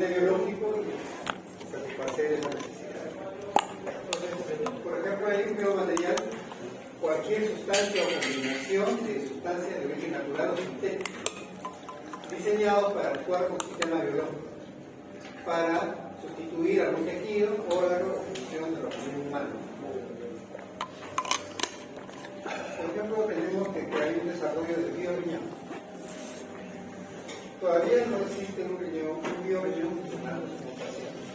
componente biológico y satisfacer esa necesidad. Entonces, por ejemplo, hay un biomaterial, cualquier sustancia o combinación de sustancias de origen natural o sintético, diseñado para actuar como sistema biológico, para sustituir algún tejido, órgano o función del organismo humano. Por ejemplo, tenemos que hay un desarrollo del bioriñón. Todavía no existe un bioriñón funcional,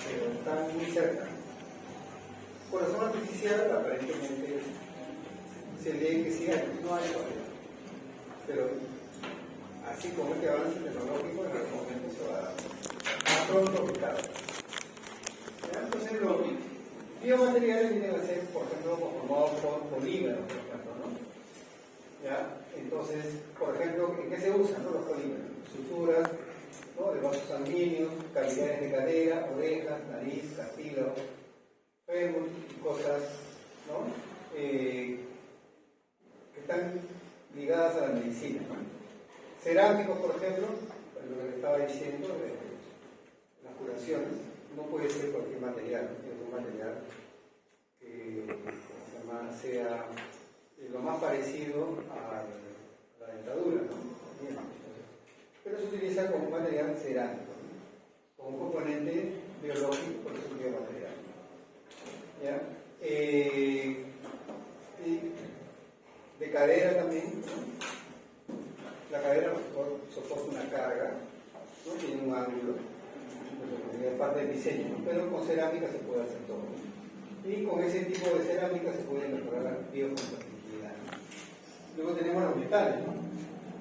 pero está muy cerca. Corazón artificial, aparentemente, se lee que sí hay, no hay todavía. Pero así como este avance tecnológico, en algún momento se va a dar. Más pronto que tarde. Entonces, los biomateriales vienen a ser, por ejemplo, conformados por polímeros, por ejemplo, ¿no? ¿Ya? Entonces, por ejemplo, ¿en qué se usan, no, los polímeros? Suturas, ¿no?, de vasos sanguíneos, cavidades de cadera, orejas, nariz, cartílago, fémur, cosas, ¿no?, que están ligadas a la medicina, ¿no? Cerámicos, por ejemplo, lo que le estaba diciendo, las curaciones, no puede ser cualquier material, es un material que sea lo más parecido a la dentadura, ¿no? Bien. Pero se utiliza como un material cerámico, ¿no?, como un componente biológico, por eso es biomaterial. ¿Ya? De cadera también, ¿no? La cadera soporta una carga, ¿no?, tiene un ángulo, es parte del diseño, ¿no?, pero con cerámica se puede hacer todo, ¿no? Y con ese tipo de cerámica se puede mejorar la biocompatibilidad, ¿no? Luego tenemos los metales, ¿no?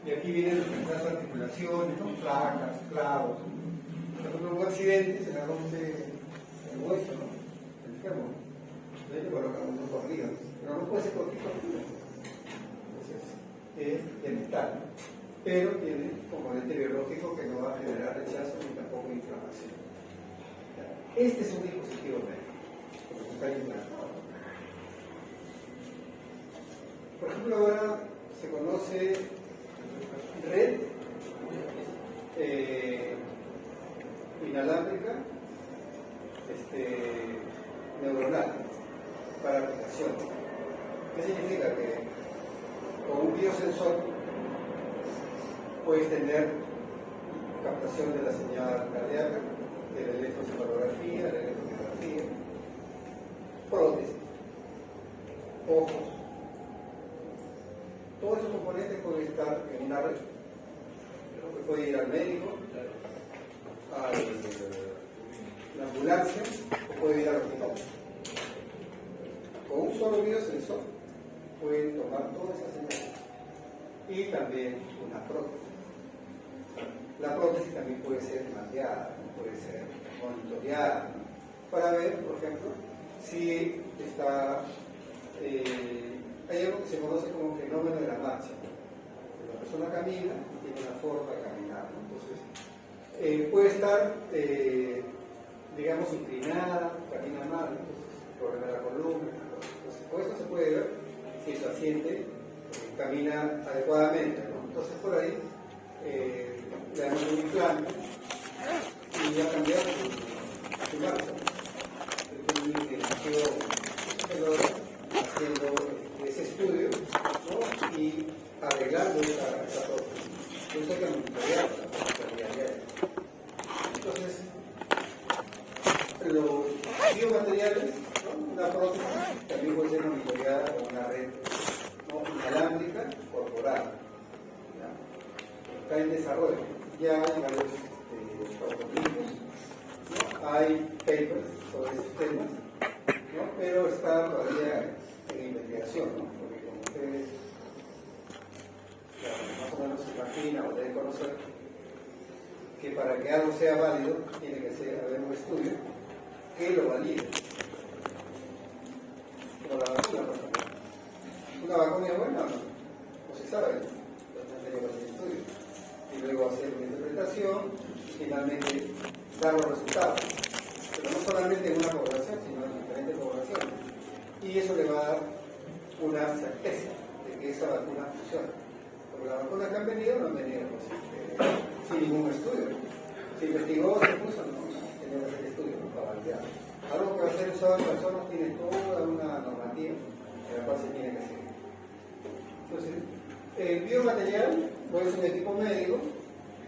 Y aquí vienen las articulaciones, ¿no?, placas, clavos. Por ejemplo, un accidente se le rompe el hueso, ¿no?, el fémur. Entonces le colocan un corrido, pero no puede ser cualquier corrido. Entonces, es de metal, pero tiene un componente biológico que no va a generar rechazo ni tampoco inflamación. Este es un dispositivo médico, como está implantado. Por ejemplo, ahora se conoce red inalámbrica neuronal para aplicación. ¿Qué significa? Que con un biosensor puedes tener captación de la señal cardíaca, de la electroencefalografía, de la electromiografía, prótesis, ojos. Todos esos componentes pueden estar en una red. Puede ir al médico, a la ambulancia, o puede ir al hospital. Con un solo biosensor pueden tomar todas esas señales. Y también una prótesis. La prótesis también puede ser mapeada, puede ser monitoreada, ¿no?, para ver, por ejemplo, si está... hay algo que se conoce como fenómeno de la marcha. La persona camina y tiene una forma de caminar, ¿no? Entonces, puede estar, digamos, inclinada, camina mal, entonces, problema de la columna. Entonces, con eso se puede ver si el paciente camina adecuadamente, ¿no? Entonces, por ahí, le damos un implante y ya cambiar su marcha. Es un niño que nació haciendo ese estudio, ¿no?, y arreglando esa prótesis. Entonces hay que monitorear la realidad. Entonces, los biomateriales, ¿no?, una prótesis también puede ser monitoreada con una red, ¿no?, inalámbrica corporal. Está en desarrollo. Ya hay varios prototipos, ¿no?, hay papers sobre esos temas, ¿no?, pero está todavía en investigación, ¿no?, porque como ustedes más o menos se imaginan o deben conocer, que para que algo sea válido tiene que haber un estudio que lo valide. Como la vacuna, por ejemplo. ¿Una vacuna es buena o no? No se sabe, no tenemos el estudio. Y luego hacer una interpretación y finalmente dar los resultados. Pero no solamente en una población, sino en diferentes poblaciones. Y eso le va a dar una certeza de que esa vacuna funciona. Porque las vacunas que han venido no han venido sin ningún estudio. Se investigó, se puso, no usado en personas tiene toda una normativa en la cual se tiene que seguir. Entonces, el biomaterial no es un equipo médico,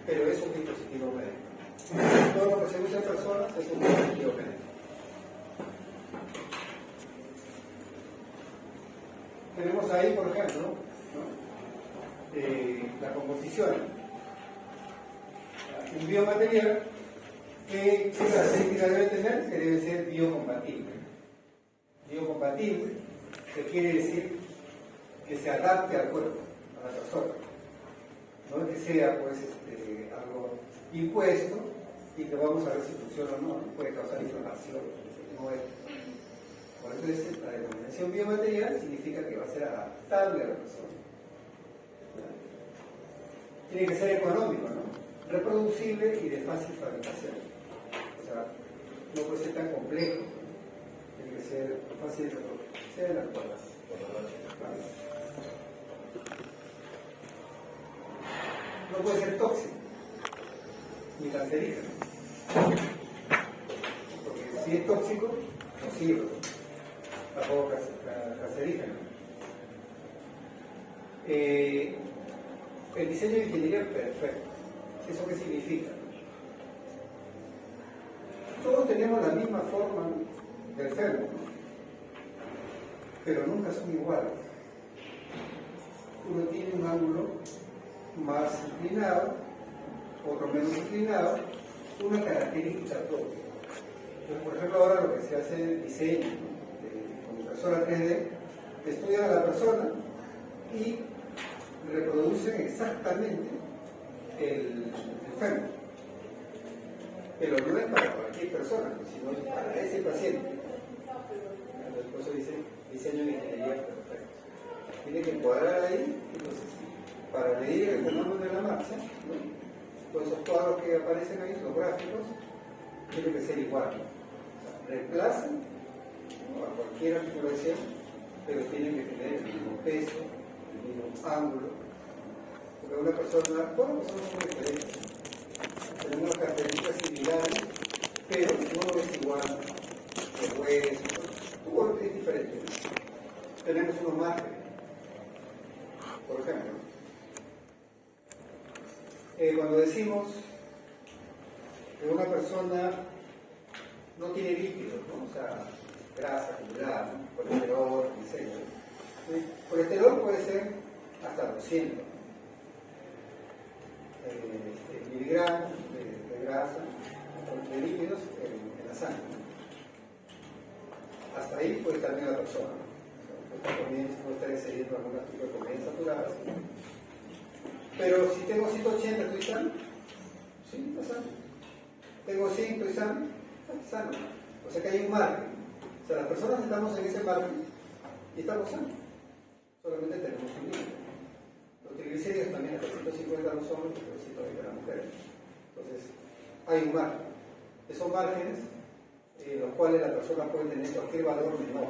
pero es un dispositivo médico. Todo lo que se usa en personas es un dispositivo médico. Tenemos ahí, por ejemplo, ¿no? La composición. Un biomaterial, ¿qué características debe tener? Que debe ser biocompatible. Biocompatible, que quiere decir que se adapte al cuerpo, a la persona. No que sea pues algo impuesto y que vamos a ver si funciona o no, puede causar inflamación, no es. Por eso la denominación biomaterial significa que va a ser adaptable a la persona. Tiene que ser económico, ¿no? Reproducible y de fácil fabricación. O sea, no puede ser tan complejo, tiene que ser fácil de reproducir. Sea de las cuerdas. No puede ser tóxico ni cancerígeno, porque si es tóxico, no sirve, tampoco cancerígeno. El diseño de ingeniería es perfecto. ¿Eso qué significa? Todos tenemos la misma forma del fémur, pero nunca son iguales. Uno tiene un ángulo más inclinado, otro menos inclinado, una característica propia. Entonces, por ejemplo, ahora lo que se hace en diseño con impresora 3D, estudian a la persona y reproducen exactamente el fémur. Pero no es para cualquier persona, sino es para ese paciente. Entonces, por eso dice diseño de ingeniería perfecto. Tiene que cuadrar ahí, entonces, para medir el fenómeno de la marcha, ¿no? Todos esos cuadros que aparecen ahí, los gráficos, tienen que ser iguales. O sea, reemplazan, ¿no?, a cualquier articulación, pero tienen que tener el mismo peso, el mismo ángulo. Porque una persona, todas las personas son diferentes. Tenemos características similares, pero no es igual. El hueso, todo es diferente. Tenemos unos márgenes. Por ejemplo, cuando decimos que una persona no tiene líquidos, ¿no? O sea, grasa acumulada, ¿no?, colesterol, etc. El colesterol puede ser hasta 200 miligramos de grasa, de líquidos en la sangre. Hasta ahí puede estar bien la persona. Puede estar excediendo algún tipo de comidas saturadas. Pero si tengo 180, ¿estoy sano? Sí, está sano. Tengo 100, ¿estoy sano? Está sano. O sea que hay un margen. O sea, las personas estamos en ese margen y estamos sanos. Solamente tenemos un límite. Los triglicéridos también hasta 150 los hombres y 120 las mujeres. Entonces, hay un margen. Esos márgenes, los cuales la persona puede tener cualquier valor menor.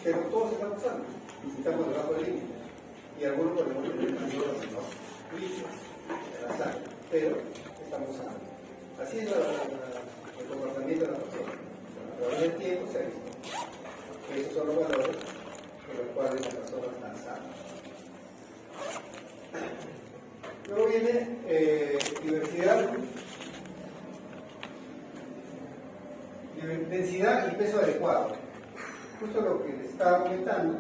Pero todos estamos sanos y estamos debajo del límite. Y algunos podemos tener mayores o no. En la sangre, pero estamos sanos. Así es el comportamiento de la persona. A través del tiempo se ha visto. Esos son los valores por los cuales las personas están sanas. Luego viene densidad y peso adecuado. Justo lo que les estaba comentando,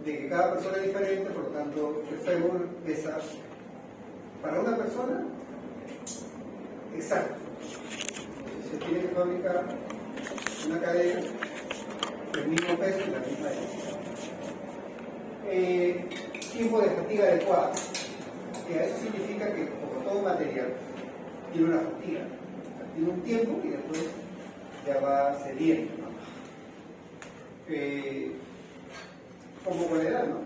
de que cada persona es diferente, por lo tanto el fémur pesa para una persona exacto. Se tiene que fabricar una cadena del mismo peso y la misma densidad. Tiempo de fatiga adecuado. Eso significa que, como todo material, tiene una fatiga. Tiene un tiempo y después ya va cediendo, ¿no? Como con la edad, ¿no?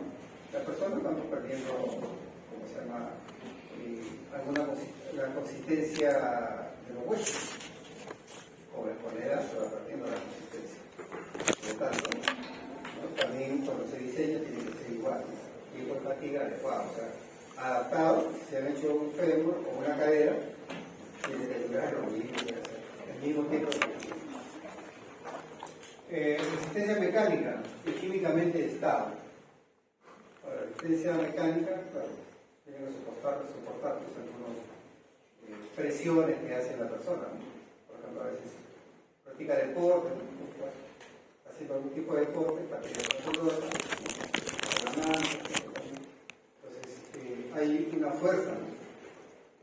Las personas van perdiendo, ¿cómo se llama? La consistencia de los huesos. Con la edad se va perdiendo la consistencia. Por lo tanto, ¿no?, también cuando se diseña tiene que ser igual, ¿no? Tiempo de fatiga adecuado, o sea, adaptado. Si se han hecho un fémur o una cadera, tiene que durar lo mismo, mismo tiempo. Resistencia mecánica y químicamente estable. Para la resistencia mecánica, claro, tiene que soportar pues, algunas presiones que hace la persona, ¿no? Por ejemplo, a veces practica deporte, ¿no? Haciendo algún tipo de deporte para que entonces hay una fuerza, ¿no?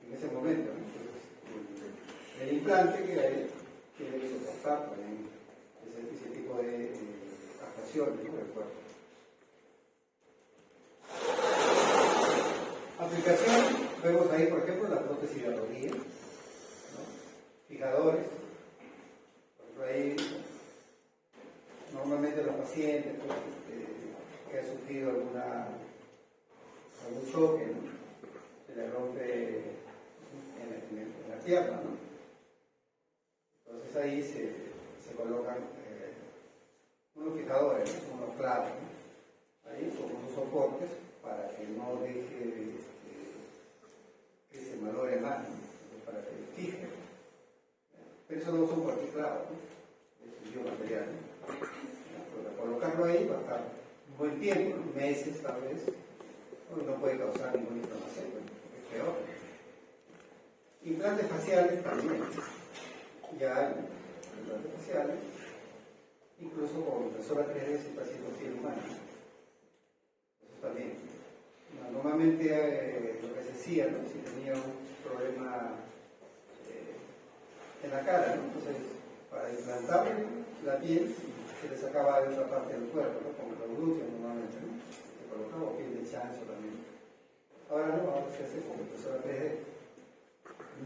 En ese momento, ¿no? Entonces, el implante que hay tiene que soportar también ese tipo de actuaciones, ¿no? Del cuerpo. Aplicación, vemos ahí por ejemplo la prótesis de rodilla, ¿no? Fijadores, por ejemplo ahí normalmente los pacientes pues, que han sufrido algún choque, ¿no? Se le rompe en la pierna, ¿no? Entonces ahí se colocan unos fijadores, ¿no? Unos clavos, ¿no? Ahí con unos soportes para que no deje que se malore más, ¿no? Para que fije. Pero eso no son cualquier clavo, ¿no? Es un biomaterial, ¿no? Para colocarlo ahí va a estar un buen tiempo, ¿no? Meses tal vez, no puede causar ninguna inflamación, ¿no? Es peor. Implantes faciales también, ya hay implantes faciales, incluso con impresora 3D se está haciendo piel humana. Eso también. Normalmente lo que se hacía, ¿no? Si tenía un problema en la cara, ¿no? Entonces para implantar la piel se le sacaba de otra parte del cuerpo, ¿no? Como los glúteos normalmente, ¿no? Se colocaba piel de chancho también. Ahora no, ahora se hace con impresora 3D.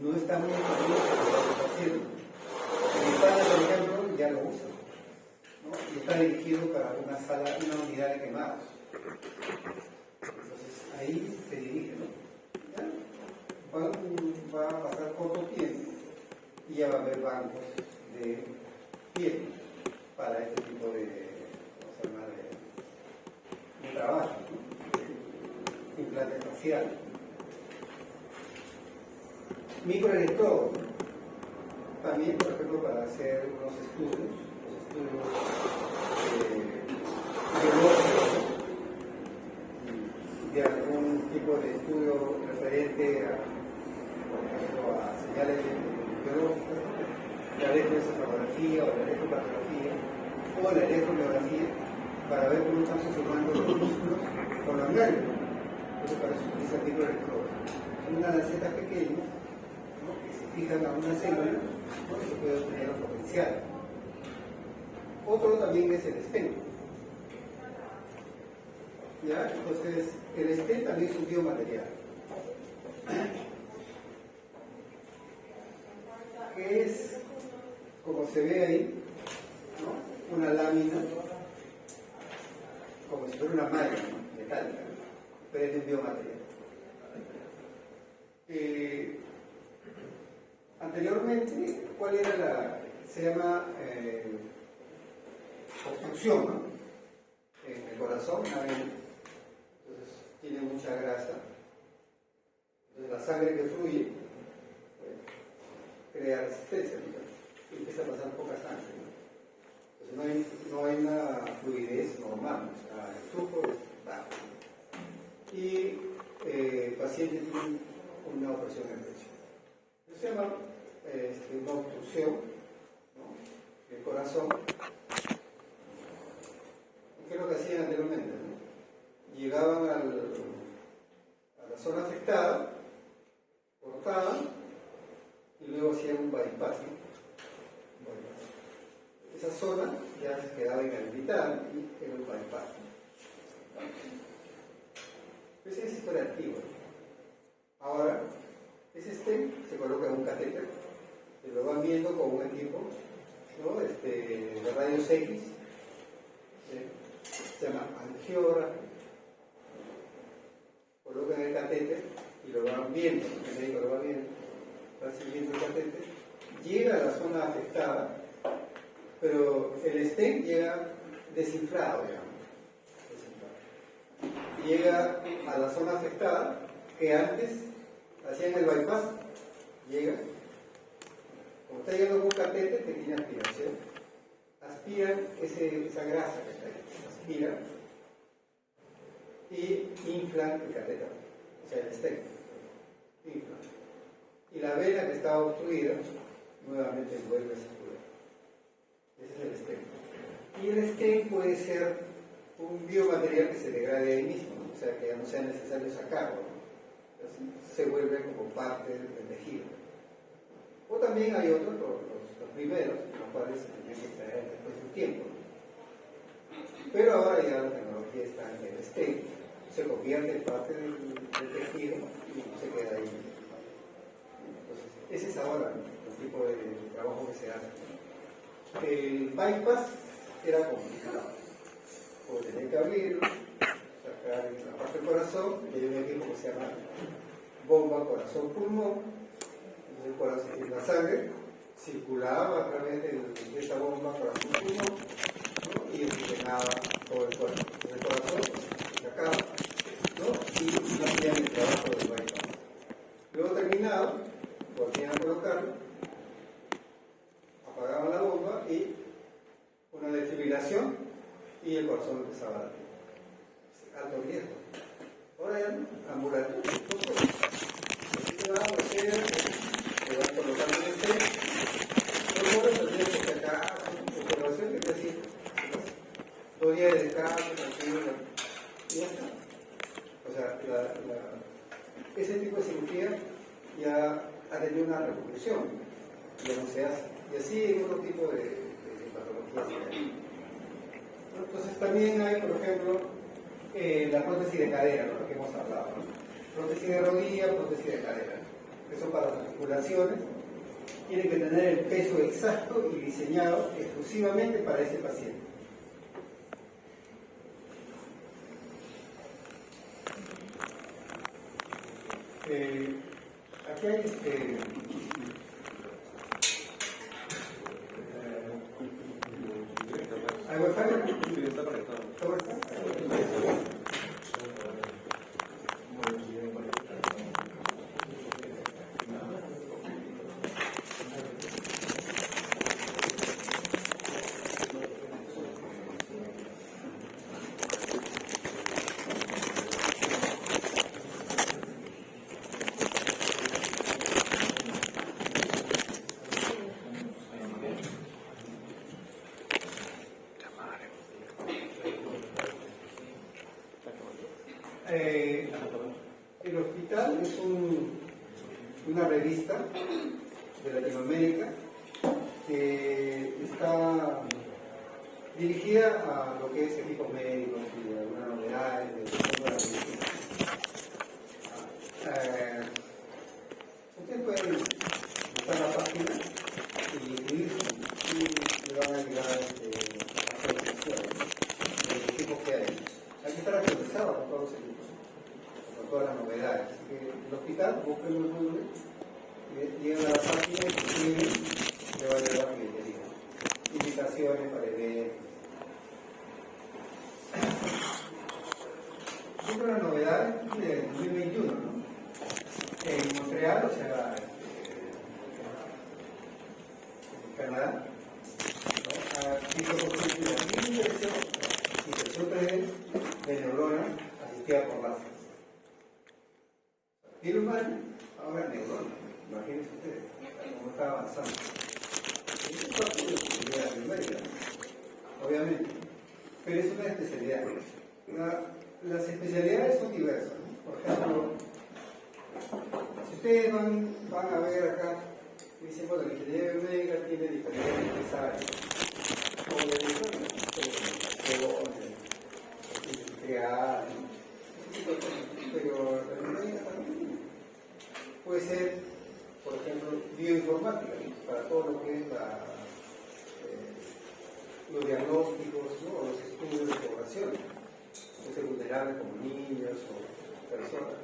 No está muy haciendo. En España, por ejemplo, ya lo usan, ¿no? Y está dirigido para una unidad de quemados. Entonces ahí se dirige, ¿no? ¿Ya? Va a pasar corto tiempo y ya va a haber bancos de piel para este tipo de trabajo, ¿no? Implante facial. Microelectrodo, también, por ejemplo, para hacer unos estudios biológicos, de algún tipo de estudio referente a, por ejemplo, a señales biológicas, la electroencefalografía o la electrocardiografía o la electromiografía, para ver cómo están funcionando los músculos con los nervios. Entonces, para eso se utiliza microelectrodos. Son unas lancetas pequeñas, ¿no? Que se fijan a una célula, ¿no? Que se puede obtener el potencial. Otro también es el stent. ¿Ya? Entonces, el stent también es un biomaterial. Que es, como se ve ahí, ¿no? Una lámina, como si fuera una malla, ¿no? Metálica, ¿no? Pero es un biomaterial. Anteriormente, ¿cuál era se llama obstrucción, ¿no? En el corazón, entonces tiene mucha grasa, entonces la sangre que fluye crea resistencia, ¿no? Y empieza a pasar poca sangre, ¿no? Entonces no hay una fluidez normal, o sea, el flujo es bajo, ¿no? Y el paciente tiene una opresión en el pecho. Eso se llama una obstrucción, ¿no? Del corazón. ¿Qué es lo que hacían anteriormente, ¿no? Llegaban a la zona afectada, cortaban y luego hacían un bypass, ¿no? Esa zona ya se quedaba inhabilitada y era un bypass, ¿no? Esa es historia antigua. Ahora, ese stent se coloca en un catéter, se lo van viendo con un equipo, ¿no? De rayos X, se llama angiógrafo. Colocan el catéter y lo van viendo, el médico lo va viendo, va siguiendo el catéter, llega a la zona afectada, pero el stent llega desinflado, digamos. Llega a la zona afectada que antes hacían el bypass, llega, como está llegando con catete que tiene aspiración, aspiran esa grasa que está ahí, aspiran y inflan el catéter, o sea, el stent, inflan. Y la vena que estaba obstruida, nuevamente vuelve a circular. Ese es el stent. Y el stent puede ser un biomaterial que se degrade ahí mismo, ¿no? O sea, que ya no sea necesario sacarlo, ¿no? Así se vuelve como parte del tejido. O también hay otros, los primeros, los cuales se tenían que extraer después de un tiempo, ¿no? Pero ahora ya la tecnología está en el stent, se convierte en parte del tejido y se queda ahí. Entonces, ese es ahora el tipo de trabajo que se hace. El bypass era complicado, porque tenía que abrirlo, sacar la parte del corazón, y hay un equipo que se llama bomba corazón-pulmón. Entonces el corazón, la sangre circulaba a través de esta bomba corazón-pulmón, ¿no? Y oxigenaba todo el cuerpo. El corazón se sacaba, ¿no? Y hacían el trabajo del bypass. Luego terminado, volvían a colocarlo, apagaban la bomba y una desfibrilación y el corazón empezaba a latir. Alto riesgo. Ahora ya no, ambulatorio. Así que vamos a hacer, le van colocando el té, 2 horas al día que acá, observación que te hacía, 2 días de descanso, tranquilo, y ya está. O sea, ese tipo de cirugía ya ha tenido una repercusión, ya no se hace. Y así hay otro tipo de patologías. Entonces también hay, por ejemplo, la prótesis de cadera, ¿no? Lo que hemos hablado, ¿no? Prótesis de rodilla, prótesis de cadera, que son para las articulaciones, tienen que tener el peso exacto y diseñado exclusivamente para ese paciente. Aquí hay ¿hay wifi? Sí, está conectado. ¿Está conectado? El hospital es una revista de Latinoamérica que está dirigida a lo que es equipos médicos y algunas novedades de la medicina. Ustedes pueden buscar la página y inscribirse y le van a llegar actualizaciones de los equipos que hay. Hay que estar actualizado con todos los equipos, con todas las novedades. Así que el hospital, búsquenlo en Google, llegan a la página y se inscriben, le va a llegar la billetería. Invitaciones para eventos. Siempre las novedades del 2021, ¿no? En Montreal, o sea, en Canadá, ¿no? Hizo posible la inserción 3D de neuronas asistida por láser. Piel humana, ahora neurona. Imagínense ustedes cómo está avanzando. Eso es parte de la especialidad biomédica, obviamente, pero es una especialidad. Las especialidades son diversas, ¿no? Por ejemplo, si ustedes van a ver acá, dicen, bueno, la ingeniería biomédica tiene diferentes áreas, industrial, pero la biomédica también puede ser, por ejemplo, bioinformática, ¿no? Para todo lo que es los diagnósticos, ¿no? O los estudios de población, vulnerables como niños o personas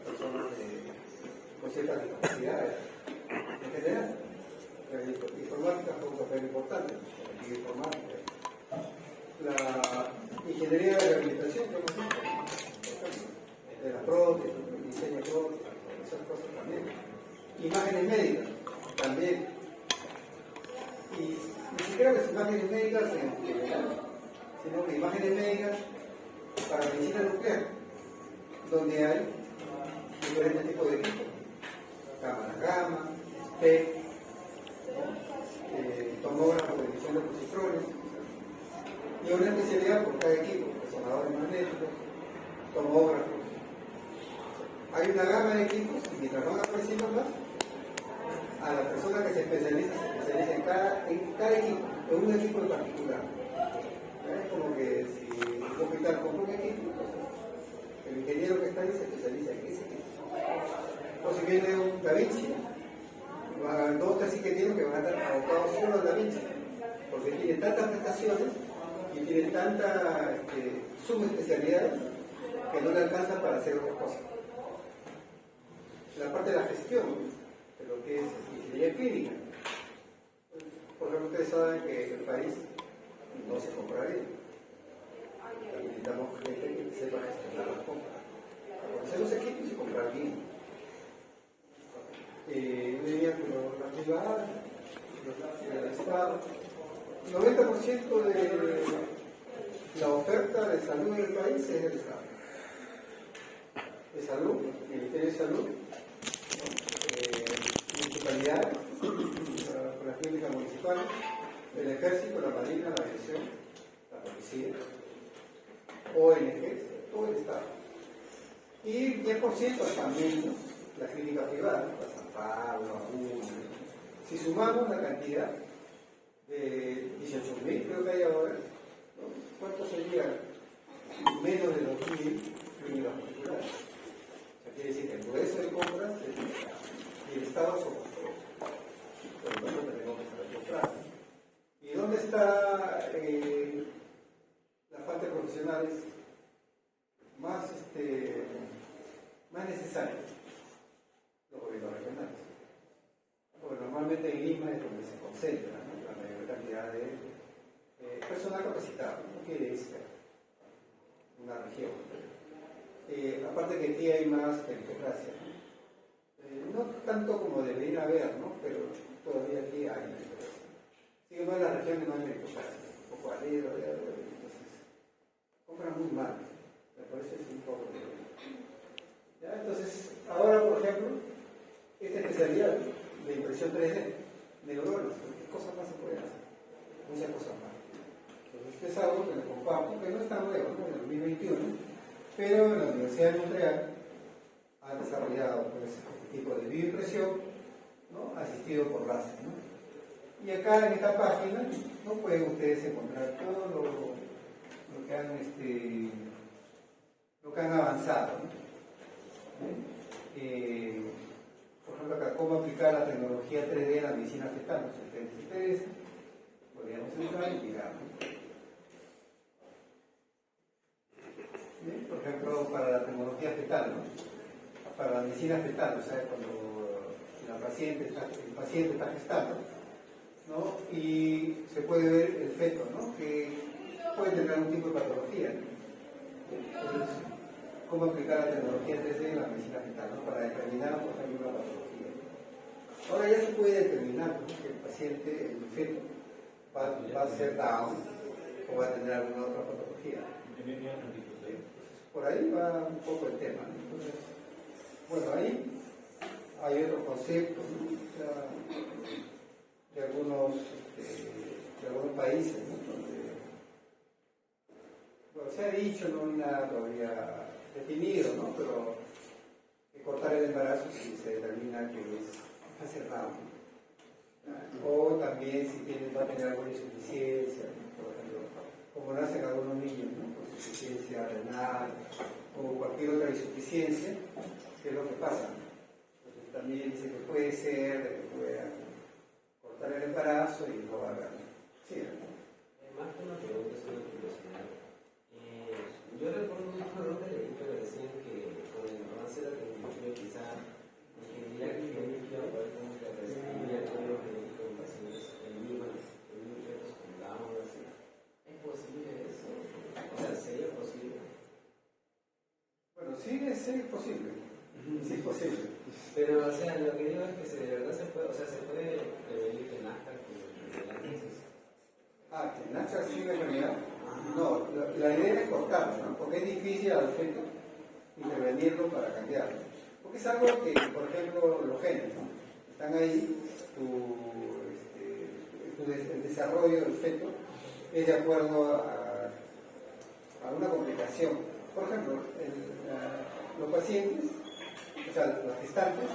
con ciertas discapacidades. En general, la informática juega un papel importante, la bioinformática. La ingeniería de rehabilitación, por ejemplo, de la prótesis, el diseño de prótesis, esas cosas también. Imágenes médicas, también. Y siquiera las imágenes médicas en general, sino que imágenes médicas para medicina nuclear, donde hay diferentes tipos de equipos, cámara gamma, PET, tomógrafo de emisión de positrones, y una especialidad por cada equipo, resonadores magnéticos, tomógrafos. Hay una gama de equipos y mientras van apareciendo más, a la persona que se especializa en cada equipo, en un equipo en particular. Es como que si un hospital compra un equipo, el ingeniero que está ahí se especializa en ese equipo. O si viene un Da Vinci, van a haber 2 o 3 ingenieros que van a estar abocados solo al Da Vinci, porque tiene tantas prestaciones y tiene tantas subespecialidades que no le alcanza para hacer otras cosas. La parte de la gestión de lo que es ingeniería clínica. Por ejemplo, ustedes saben que en el país no se compra bien. Necesitamos gente que sepa gestionar las compras. Conocer los equipos y comprar bien. Yo diría que la privada, el Estado, 90% de la oferta de salud en el país es del Estado. De salud, Ministerio de Salud, municipalidades, con las clínicas municipales, el Ejército, la Marina, la Aviación, la Policía, ONG, todo el Estado. Y 10% hasta menos la clínica privada, la San Pablo, Aguda. Si sumamos la cantidad de 18.000, creo que hay ahora, ¿no? ¿Cuánto sería? Menos de 2.000 clínicas particulares. O sea, quiere decir que el grueso de compras y el Estado somos todos. Por lo tanto, tenemos que estar comprados. ¿Y dónde está la falta de profesionales más necesarios? Los gobiernos regionales. Porque normalmente en Lima es donde se concentra, ¿no?, la mayor cantidad de personal capacitado, no quiere decir una región. Aparte que aquí hay más meritocracia, ¿no? No tanto como debería haber, ¿no?, pero todavía aquí hay meritocracia. Sin embargo, en las regiones no hay meritocracia, un poco alegre, entonces compran muy mal, me parece es un poco de... ¿Ya? Entonces, ahora por ejemplo, esta especialidad de impresión 3D, neuronas, ¿qué cosas más se pueden hacer? Muchas cosas más. Entonces, es algo que les comparto, que no es tan nuevo, ¿no?, en el 2021, pero en la Universidad de Montreal han desarrollado pues, este tipo de bioimpresión, ¿no?, asistido por láser, ¿no? Y acá en esta página no pueden ustedes encontrar todo lo que han avanzado, ¿no? Por ejemplo, acá, cómo aplicar la tecnología 3D en la medicina fetal. Si ustedes podríamos entrar y mirar, ¿no? ¿Bien? Por ejemplo, para la tecnología fetal, ¿no?, para la medicina fetal, o sea, cuando el paciente está gestando, ¿no?, y se puede ver el feto, ¿no?, que puede tener algún tipo de patología, ¿no? Entonces, cómo aplicar la tecnología 3D en la medicina fetal, ¿no?, para determinar, por ejemplo, una patología. Ahora ya se puede determinar, ¿no?, que el paciente, el feto, va a ser Down o va a tener alguna otra patología. Entonces, por ahí va un poco el tema, ¿no? Entonces, bueno, ahí hay otros conceptos, ¿no?, o sea, de algunos países, ¿no?, donde, bueno, se ha dicho, no hay nada todavía definido, ¿no?, pero cortar el embarazo si se determina que está cerrado, ¿no? O también si va a tener alguna insuficiencia, ¿no?, por ejemplo, como nacen algunos niños, ¿no?, con insuficiencia renal o cualquier otra insuficiencia, ¿qué es lo que pasa? Entonces, también dice que puede ser que puedan cortar el embarazo y lo hagan. Sí, ¿no? Más que una pregunta, es una curiosidad. Yo recuerdo un error de leí, pero decían que con el avance de la tecnología, quizá ingeniería clínica o algo como que prescribía todo lo genético en pacientes en fetos con Down o así. ¿Es posible eso? O sea, ¿sería posible? Bueno, sí es posible. Sí es posible. Pero, o sea, lo que digo es que de verdad se puede, o sea, se puede prevenir que nazca con el nace así de enfermedad, no, la idea es cortarlo, ¿no? Porque es difícil al feto intervenirlo para cambiarlo. Porque es algo que, por ejemplo, los genes, ¿no? Están ahí, el desarrollo del feto es de acuerdo a una complicación. Por ejemplo, los pacientes, o sea, los gestantes,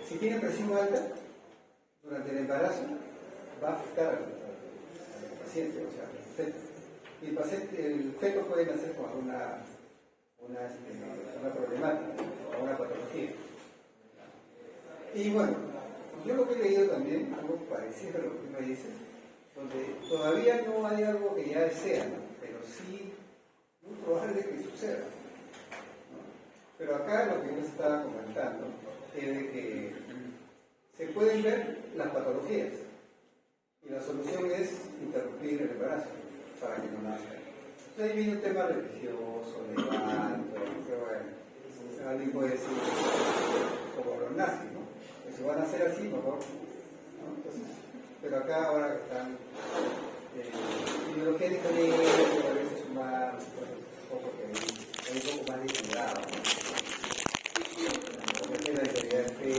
si tienen presión alta durante el embarazo, va a afectar al paciente, o sea, al feto. Y el feto puede nacer con alguna problemática o una patología. Y bueno, yo lo que he leído también, algo parecido a lo que me dice, donde todavía no hay algo que ya sea, ¿no? Pero sí muy probable que suceda, ¿no? Pero acá lo que yo estaba comentando es de que se pueden ver las patologías y la solución es interrumpir el embarazo para que no nazca. Entonces ahí viene un tema religioso, levanto, que bueno, alguien puede decir como los nazis, ¿no? Que si van a hacer así, mejor, ¿no? Entonces, pero acá ahora están ideologías diferentes, a veces humanos, un poco más disimulado, ¿no? Porque tiene la integridad de fe,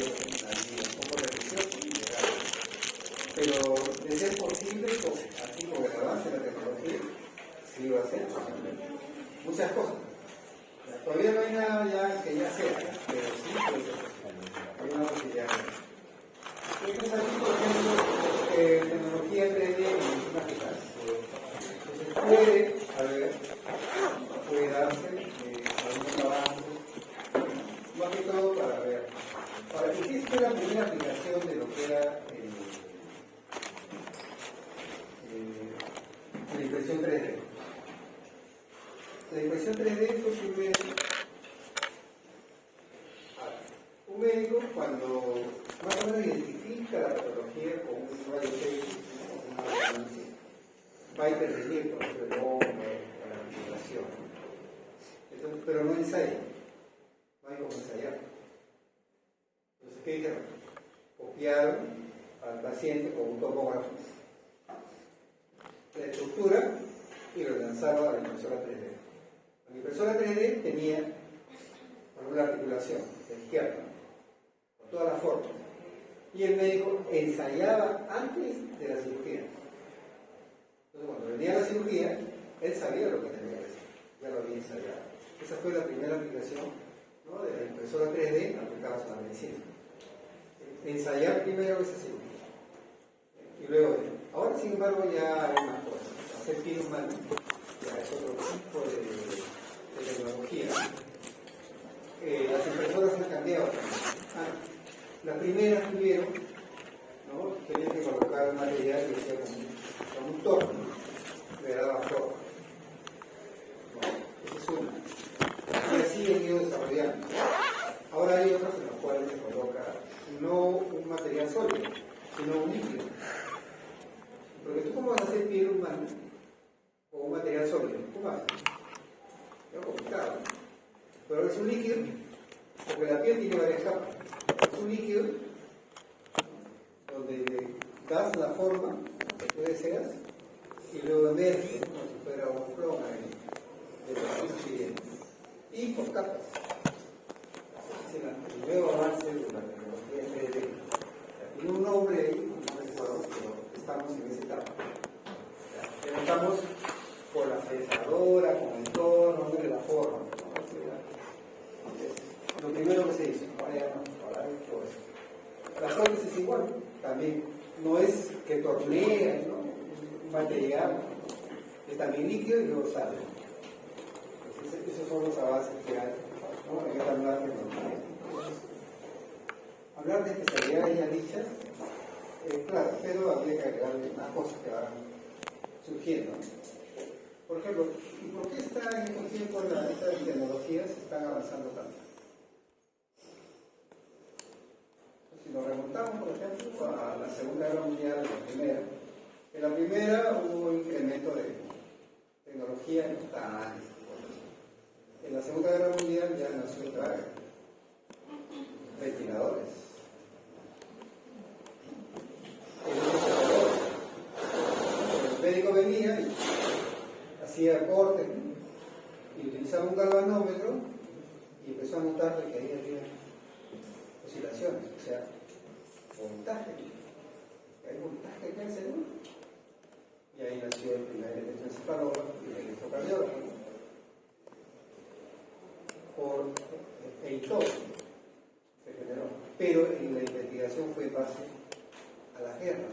un poco religioso y legal. Pero de ser posible, así como el avance de la tecnología, sí va a ser muchas cosas. Todavía no hay nada ya que ya sea, pero sí puede ser. Hay una posibilidad. Entonces aquí, por ejemplo, tecnología 3D en una fetal. Entonces puede darse algunos avances, más que todo para ver. Para que exista la primera aplicación de lo que era la impresión 3D. La impresión 3D fue primero un médico cuando más o menos identifica la patología con un rayo X, va a intervenir por el hongo, con la articulación. Entonces, pero no ensaya, no hay como ensayar. Entonces, ¿qué hicieron? Copiaron al paciente con un tomógrafo la estructura y lo lanzaron a la impresora 3D. La impresora 3D tenía una articulación de izquierda, con toda la forma. Y el médico ensayaba antes de la cirugía. Entonces, cuando venía la cirugía, él sabía lo que tenía que hacer, ya lo había ensayado. Esa fue la primera aplicación, ¿no?, de la impresora 3D aplicada a la medicina. Ensayar primero esa cirugía. Y luego, ahora sin embargo ya hay más cosas. Hacer piel humana ya es otro tipo de tecnología. Las impresoras han cambiado. Las primeras tuvieron, ¿no?, tenían que colocar un material que sea como un torno, le daba forma. ¿No? Esa es una. Y así han ido desarrollando. Ahora hay otros en los cuales se coloca no un material sólido, sino un líquido. Porque tú, ¿cómo vas a hacer piel humana con un material sólido? ¿Cómo haces? Es complicado. Pero es un líquido, porque la piel tiene varias capas. Es un líquido donde le das la forma que tú deseas y luego emerge como si fuera un ploma de los piel. Y por capas. El nuevo avance de la tecnología 3D. Tiene un nombre ahí, no recuerdo, pero estamos en esa etapa. Ya estamos con la fresadora, con el torno, de la forma. Lo primero que se hizo, ahora ya no, ahora hay todo eso. Las torres es igual, también no es que tornea, ¿no?, un material, es también líquido y luego sale. Entonces, esos son los avances que hay, ¿no?, en esta nueva tecnología. Hablar de especialidades ya dichas, claro, pero habría que agregarle unas cosas que van surgiendo. Por ejemplo, ¿y por qué en estos tiempos estas tecnologías están avanzando tanto? Si nos remontamos, por ejemplo, a la Segunda Guerra Mundial, en la primera hubo un incremento de tecnología en tanques. En la Segunda Guerra Mundial ya nació otra ventiladores. El médico venía y hacía cortes, ¿no? Y utilizaba un galvanómetro y empezó a notar que ahí había oscilaciones, o sea, voltaje. Hay voltaje acá en el cerebro. Y ahí nació el primer electroencefalógrafo y el electrocardiógrafo. Por EITO se generó. Pero en la investigación fue en base a la guerra,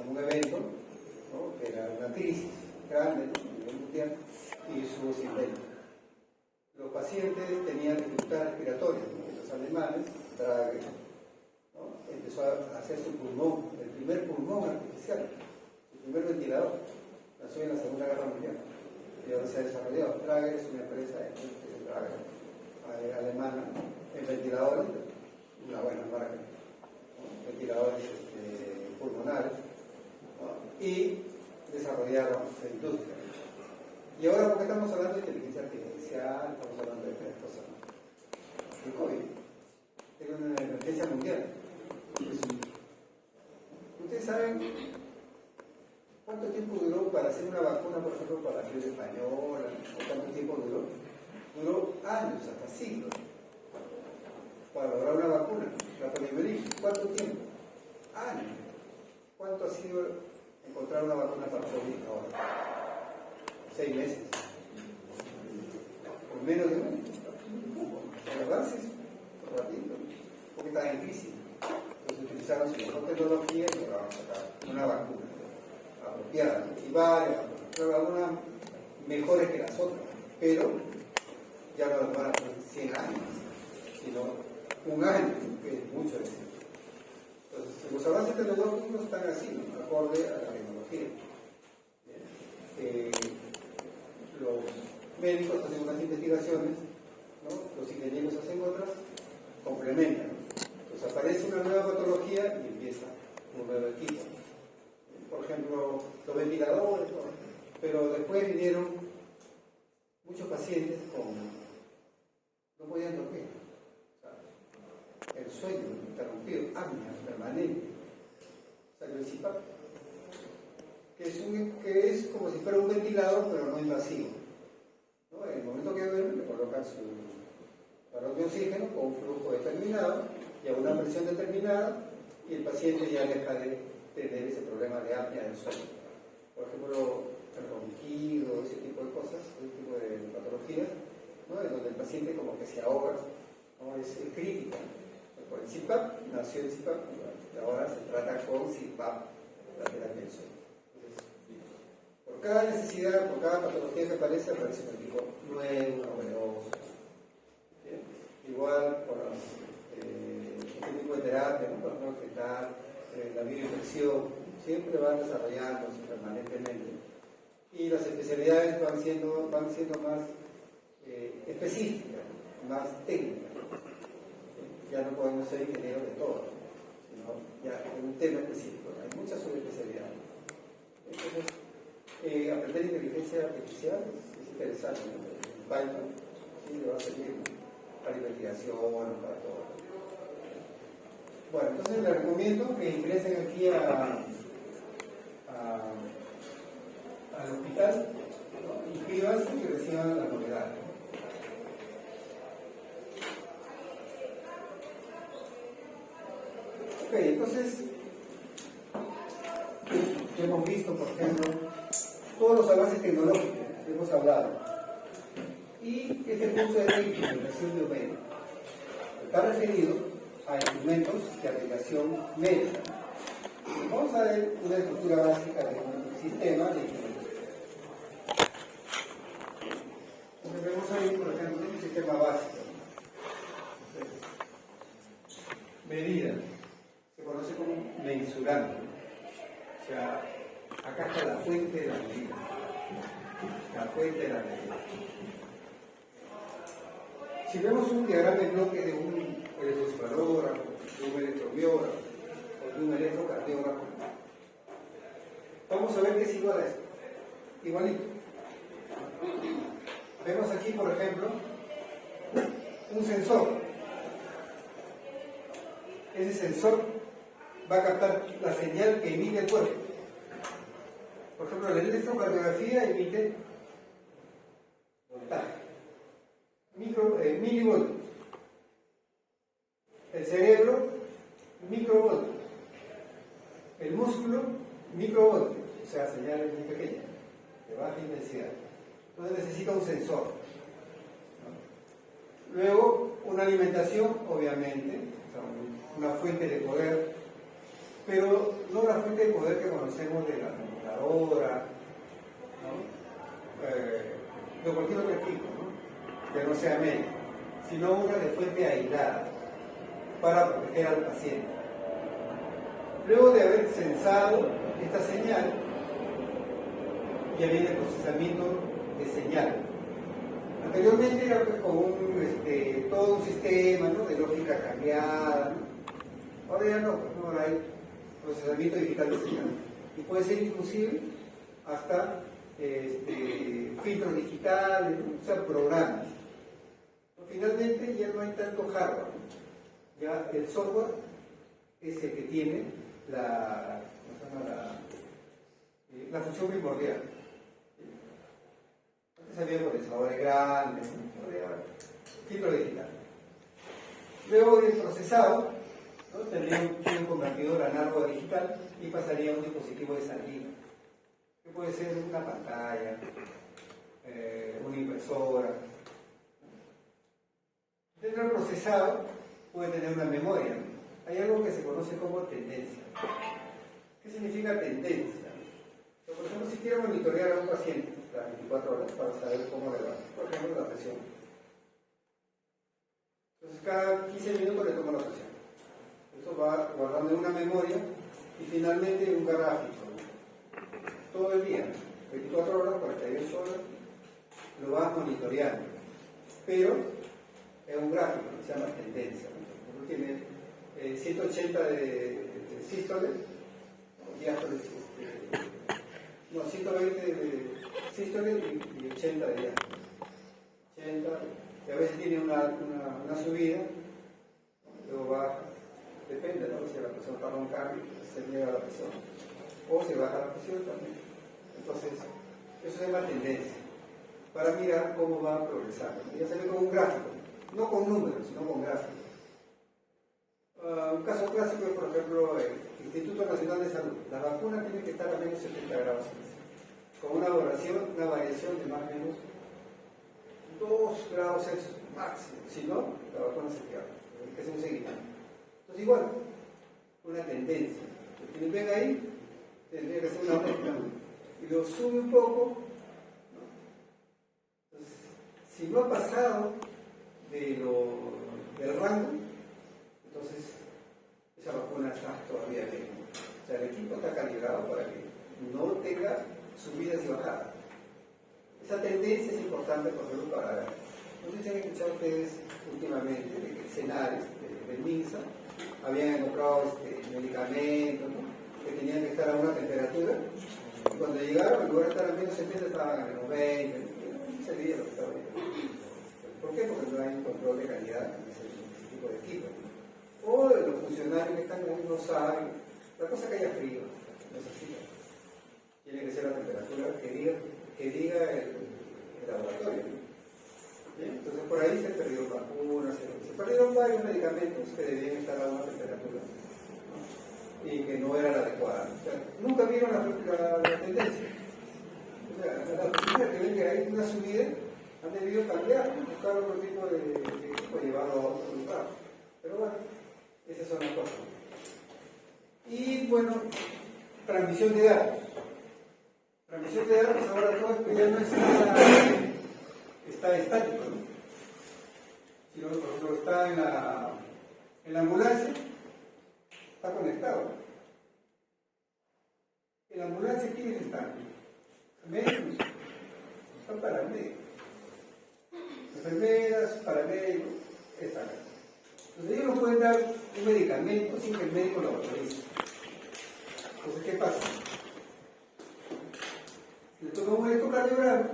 un evento, ¿no? Que era una crisis grande, ¿no? A nivel mundial, y su invento. Los pacientes tenían dificultad respiratoria, ¿no? Los alemanes, Draghi, ¿no? Empezó a hacer su pulmón, el primer pulmón artificial, su primer ventilador, nació en la Segunda Guerra Mundial y ahora se ha desarrollado. Draghi es una empresa alemana en ventiladores, una buena marca, ¿no? Ventiladores pulmonares, ¿no? Y desarrollaron la industria. Y ahora, porque estamos hablando de inteligencia artificial, estamos hablando de tres cosas más. El COVID es una emergencia mundial. ¿Ustedes saben cuánto tiempo duró para hacer una vacuna, por ejemplo, para la fiebre española? ¿O cuánto tiempo duró? Duró años, hasta siglos, para lograr una vacuna. La poliomielitis, ¿cuánto tiempo? Años. ¿Cuánto ha sido encontrar una vacuna para COVID ahora? 6 meses. Por menos de un año. El avance es rápido, porque están en crisis. Entonces utilizaron su mejor tecnología y lograron sacar una vacuna apropiada. Y varias vacunas, pero algunas mejores que las otras. Pero ya no van a ser 100 años, sino un año, que es mucho decir. Entonces, los avances tecnológicos están así, ¿no? Acorde a la tecnología. Los médicos hacen unas investigaciones, ¿no? Los ingenieros hacen otras, complementan. Entonces aparece una nueva patología y empieza un nuevo equipo. Por ejemplo, los ventiladores, ¿no? Pero después vinieron muchos pacientes no podían dormir. O sea, el sueño interrumpido, apnea permanente. Salió el CPAP, que es como si fuera un ventilador, pero no invasivo, ¿no? En el momento que duerme, le colocan su balón de oxígeno con un flujo determinado y a una presión determinada, y el paciente ya deja de tener ese problema de apnea del sueño. Por ejemplo, el ronquido, ese tipo de cosas, ese tipo de patologías, ¿no? En donde el paciente como que se ahoga, ¿no? Es crítica. Por el CPAP, nació el CPAP, y ahora se trata con CPAP, la terapia del sueño. Por cada necesidad, por cada patología que aparece un equipo nuevo, novedoso. ¿Bien? Igual con este tipo de terapia, ¿no? Por ejemplo, fetal, la bioinfección, siempre van desarrollándose permanentemente. Y las especialidades van siendo más específicas, más técnicas. Ya no podemos ser ingenieros de todo, sino ya en un tema específico. Hay muchas subespecialidades. Entonces, aprender inteligencia artificial es interesante, ¿no? Python sí le va a servir para investigación, para todo. Bueno, entonces les recomiendo que ingresen aquí al hospital, ¿no? Inscríbanse y reciban la novedad. Ok, entonces hemos visto, por ejemplo, todos los avances tecnológicos que hemos hablado. Y este curso de implementación biomédica está referido a instrumentos de aplicación médica. Vamos a ver una estructura básica de un sistema de implementación. Entonces vemos ahí, por ejemplo, un sistema básico. Medidas. Se conoce como mensurando. O sea, acá está la fuente de la medida. La fuente de la medida. Si vemos un diagrama de bloque de un electroencefalógrafo, de un electromiógrafo o de un electrocardiógrafo, vamos a ver que es igual a esto. Igualito. Vemos aquí, por ejemplo, un sensor. Ese sensor va a captar la señal que emite el cuerpo. Por ejemplo, la electrocardiografía emite voltaje, milivoltios. El cerebro, microvoltios. El músculo, microvoltios. O sea, señales muy pequeñas, de baja intensidad. Entonces necesita un sensor, ¿no? Luego, una alimentación, obviamente, o sea, una fuente de poder, pero no la fuente de poder que conocemos de la computadora, ¿no? De cualquier otro equipo, ¿no? Que no sea médico, sino una de fuente aislada para proteger al paciente. Luego de haber censado esta señal, ya viene el procesamiento de señal. Anteriormente era pues con todo un sistema, ¿no?, de lógica cambiada, ¿no? Ahora ya no, pues, no, ahora hay procesamiento digital de señal. Y puede ser inclusive hasta filtros digitales, ¿no? O sea, programas. Finalmente ya no hay tanto hardware, ¿no? Ya el software es el que tiene la función primordial. Antes había procesadores grandes, ¿no? Ahora filtro digital. Luego el procesado, ¿no?, tendría un convertidor análogo a digital y pasaría a un dispositivo de salida, que puede ser una pantalla, una impresora. Dentro del procesado puede tener una memoria. Hay algo que se conoce como tendencia. ¿Qué significa tendencia? Por ejemplo, si quiero monitorear a un paciente las 24 horas para saber cómo le va, por ejemplo, la presión. Entonces, cada 15 minutos le tomo la presión. Esto va guardando en una memoria y finalmente un gráfico. Todo el día, 24 horas, 48 horas, lo vas monitoreando. Pero es un gráfico que se llama tendencia, ¿no? Tiene 180 de sístoles, diástoles, 120 de sístoles y 80 de diástoles. 80, y a veces tiene una subida, luego baja, depende, ¿no? Si la persona está roncando, se niega la presión, o se baja la presión también. Entonces, eso se llama tendencia, para mirar cómo va progresando. Ya se ve con un gráfico, no con números, sino con gráficos. Un caso clásico es, por ejemplo, el Instituto Nacional de Salud. La vacuna tiene que estar a menos 70 grados Celsius, con una variación de más o menos 2 grados Celsius máximo. Si no, la vacuna se pierde. Hay que hacer un seguimiento. Entonces, igual, una tendencia. El que ven ahí, tendría que ser una recta, y lo sube un poco, ¿no? Entonces, si no ha pasado del rango, entonces esa vacuna está todavía bien. O sea, el equipo está calibrado para que no tenga subidas y bajadas. Esa tendencia es importante, por ejemplo, para... No sé si han escuchado ustedes últimamente de que escenarios del MINSA habían comprado medicamentos, ¿no?, que tenían que estar a una temperatura, y cuando llegaron, en lugar de estar a menos 70, estaban a menos 20, no se veía lo que estaba viendo. ¿Por qué? Porque no hay un control de calidad en ese tipo de equipo. O los funcionarios que están ahí no saben. La cosa es que haya frío, necesita. Tiene que ser la temperatura que diga el laboratorio. ¿Bien? Entonces por ahí se perdieron vacunas, se perdieron varios medicamentos que debían estar a una temperatura, ¿no?, y que no era la adecuada. O sea, nunca vieron la tendencia. O sea, la primera que ven que hay una subida, han debido cambiar, buscar otro tipo de equipo, llevarlo a otro lugar. Pero bueno, esas son las cosas. Y bueno, transmisión de datos. Transmisión de datos, ahora todo esto ya no está estático, ¿no?, sino, por ejemplo, está en la ambulancia, está conectado. En la ambulancia, ¿quiénes están? Médicos, están paramédicos. Enfermeras, paramédicos, están. Entonces ellos no pueden dar un medicamento sin que el médico lo autorice. Entonces, ¿qué pasa? Le toca un electrocardiograma,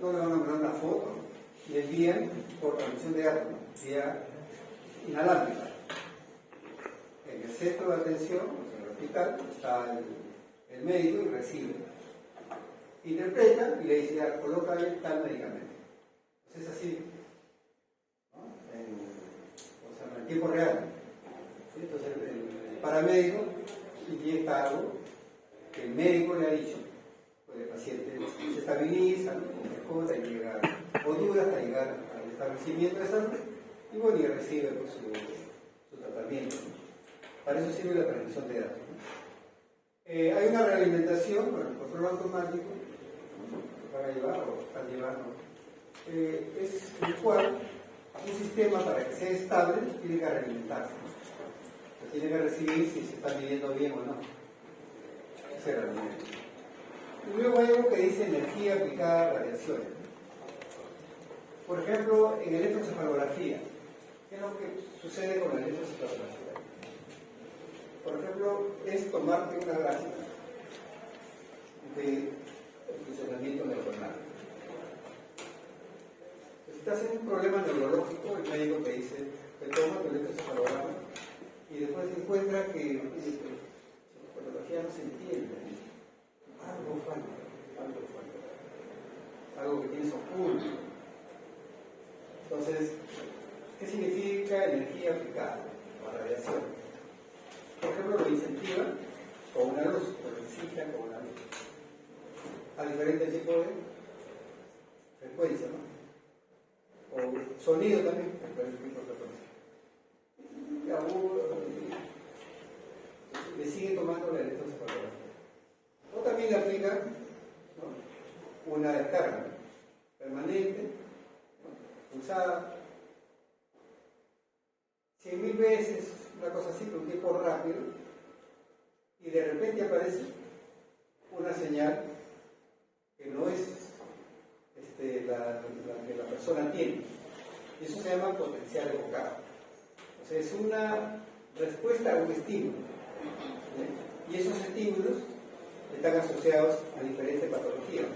no le van a mandar una foto, y envían por transmisión de datos, vía inalámbrica. En centro de atención, en el hospital, está el médico y recibe. Interpreta y le dice, ya, colócale tal medicamento. Entonces es así, ¿no? En tiempo real. ¿Sí? Entonces el paramédico inyecta algo que el médico le ha dicho. Pues el paciente se estabiliza, ¿no? Mejora y llega, o dura hasta llegar al establecimiento de salud y bueno, y recibe pues, su tratamiento. Para eso sirve la prevención de datos. Hay una realimentación con el control automático, ¿no? Para llevar o para llevar, ¿no? Es el cual un sistema para que sea estable tiene que realimentarse, ¿no? Tiene que recibir si se está midiendo bien o no. Ese realimento. Y luego hay algo que dice energía aplicada a radiaciones. Por ejemplo, en electroencefalografía, ¿qué es lo que sucede con la electroencefalografía? Por ejemplo, es tomarte una gráfica del funcionamiento neuronal. Si estás en un problema neurológico, el médico te dice, te toma tu electroencefalograma y después se encuentra que la encefalografía no se entiende. Algo falta, algo que tienes oculto. Entonces, ¿qué significa energía aplicada o radiación? Por ejemplo, lo incentiva con una luz, lo incita con una luz, a diferentes tipos de frecuencia, ¿no? O sonido también, diferentes tipos de frecuencia. Le sigue tomando la electroencefalografía. O también le aplica, ¿no? Una descarga permanente, ¿no? Pulsada 100.000 veces, una cosa así, con un tiempo rápido, y de repente aparece una señal que no es la que la persona tiene. Y eso se llama potencial evocado. O sea, es una respuesta a un estímulo. ¿Sí? Y esos estímulos están asociados a diferentes patologías.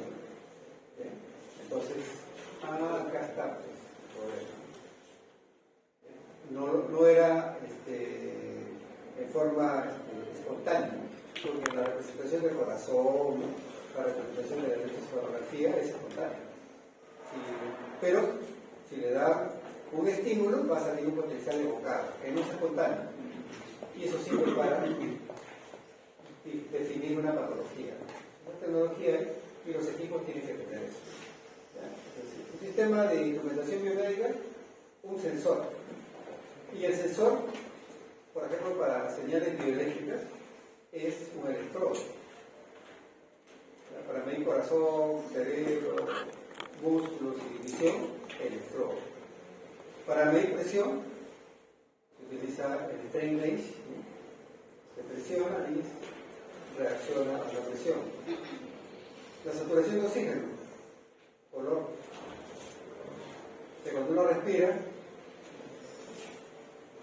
¿Sí? Entonces, acá está el problema. No era en forma espontánea, porque la representación del corazón, la representación de la electroencefalografía es espontánea. Pero si le da un estímulo, va a salir un potencial evocado, que no es espontáneo. Y eso sirve para definir una patología. La tecnología y los equipos tienen que tener eso. Entonces, un sistema de instrumentación biomédica, un sensor. Y el sensor, por ejemplo, para señales bioeléctricas, es un electrodo. Para medir corazón, cerebro, músculos y visión, electrodo. Para medir presión, se utiliza el strain gauge, ¿no? Se presiona y reacciona a la presión. La saturación de oxígeno, color. Que cuando uno respira,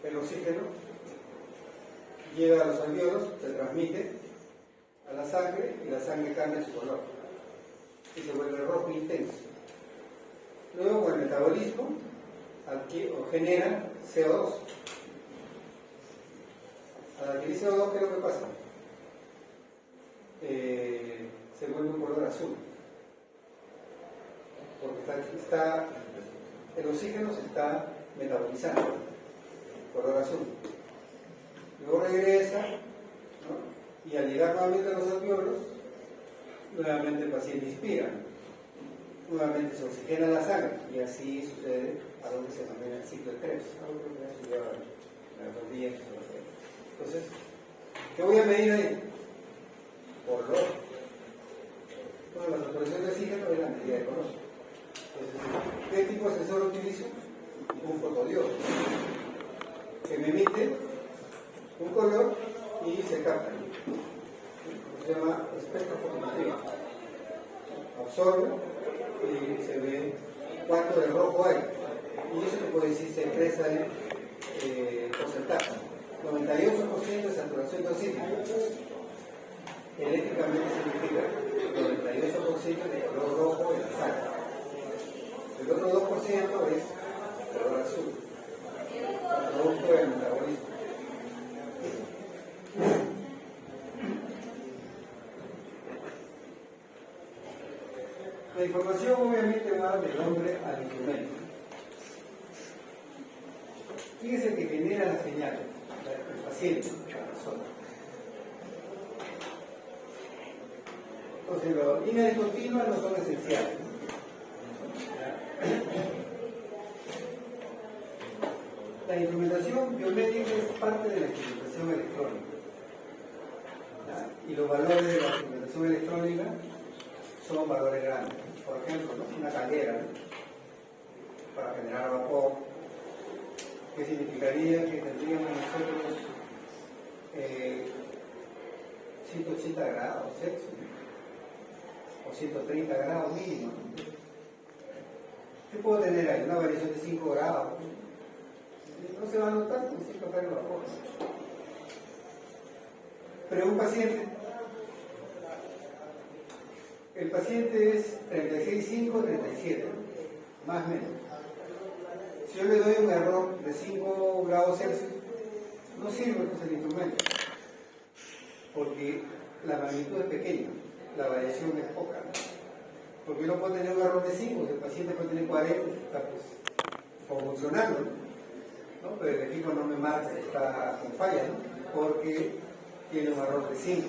el oxígeno llega a los alvéolos, se transmite a la sangre y la sangre cambia su color y se vuelve rojo intenso. Luego, con el metabolismo, genera CO2. Al adquirir CO2, ¿qué es lo que pasa? Se vuelve un color azul, porque el oxígeno se está metabolizando, color azul. Luego regresa, ¿no? Y al llegar nuevamente a los alvéolos, nuevamente el paciente inspira, nuevamente se oxigena la sangre y así sucede a lo que se denomina el ciclo de Krebs, algo que me ha estudiado en la rodilla. Entonces, ¿qué voy a medir ahí? Color. Bueno, la saturación de oxígeno es la medida de color. Entonces, ¿qué tipo de sensor utilizo? Un fotodiodo que me emite un color y se capta. Se llama espectrofotometría. Absorbe y se ve cuánto de rojo hay. Y eso te puede decir, se expresa en porcentaje. 98% de saturación de oxígeno. Eléctricamente significa 98% de color rojo en la sangre. El otro 2% es color azul, producto del metabolismo. La información obviamente va del hombre al instrumento. ¿Quién es el que genera la señal? El paciente, la persona. Entonces, las líneas discontinuas no son esenciales. La instrumentación biomédica es parte de la instrumentación electrónica. Y los valores de la instrumentación electrónica son valores grandes. Por ejemplo, ¿no? Una caldera para generar vapor, que significaría que tendríamos nosotros 180 grados Celsius o 130 grados mínimo. ¿Qué puedo tener ahí? Una variación de 5 grados. No se va a notar con 5 grados de vapor. Pero un paciente, el paciente es 36,5, 37, más o menos. Si yo le doy un error de 5 grados Celsius, no sirve pues el instrumento, porque la magnitud es pequeña, la variación es poca. Porque yo no puedo tener un error de 5, el paciente puede tener 40, está pues funcionando, ¿no? Pero el equipo no me marca que está con falla, ¿no? Porque tiene un error de 5.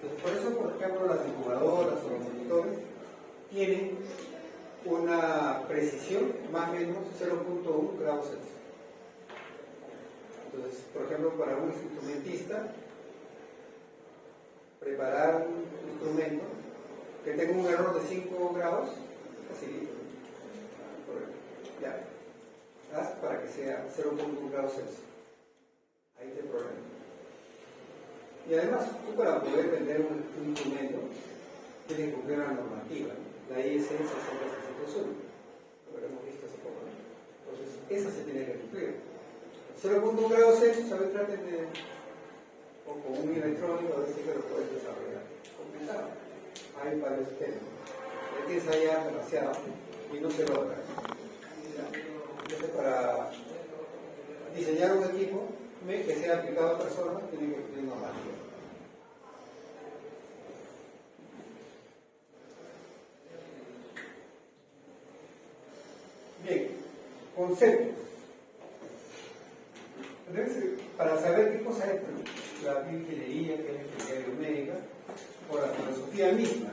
Entonces, por eso, por ejemplo, las incubadoras o los monitores tienen una precisión más o menos 0,1 grados Celsius. Entonces, por ejemplo, para un instrumentista, preparar un instrumento que tenga un error de 5 grados, así, ya, haz para que sea 0,1 grados Celsius. Ahí está el problema. Y además, tú para poder vender un instrumento, tienes que cumplir una normativa, ¿no? La ISN 60601, lo habremos visto hace poco, ¿no? Entonces, esa se tiene que cumplir. 0,1 grados Celsius, a ver, traten de, o con un electrónico, a ver si que lo puedes desarrollar. Complicado. Hay varios temas. Hay que ensayar demasiado y no se logra. Entonces, para diseñar un equipo que sea aplicado a personas, tiene que cumplir normativa. Bien, conceptos. Entonces, para saber qué cosa es la bioingeniería, qué es la ingeniería biomédica, o la filosofía misma,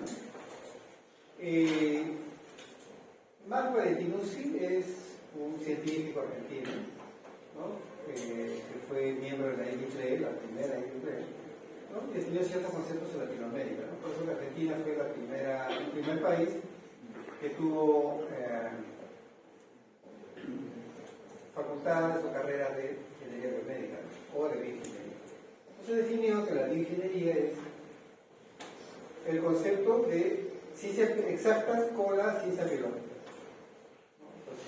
Marco Valentinuzzi es un científico argentino, ¿no? Que fue miembro de la IEEE, la primera IEEE, ¿no? Y estudió ciertos conceptos en Latinoamérica, ¿no? Por eso que Argentina fue el primer país que tuvo facultades o carreras de ingeniería biomédica, ¿no? O de bioingeniería. Entonces definió que la bioingeniería es el concepto de ciencias exactas con la ciencia biológica. Entonces,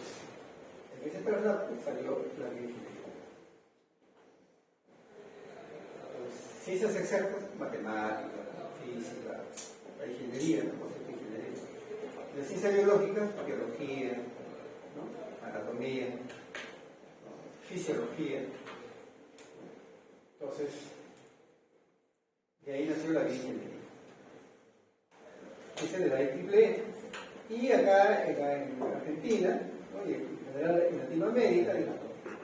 en ese traslado salió la bioingeniería. Ciencias exactas, matemáticas, física, la ingeniería, el concepto de ingeniería. La ciencia biológica, biología, ¿no? Anatomía, ¿no? Fisiología. Entonces, de ahí nació la bioingeniería. Ese de la IEEE. Y acá en Argentina, ¿no? Y en general en Latinoamérica,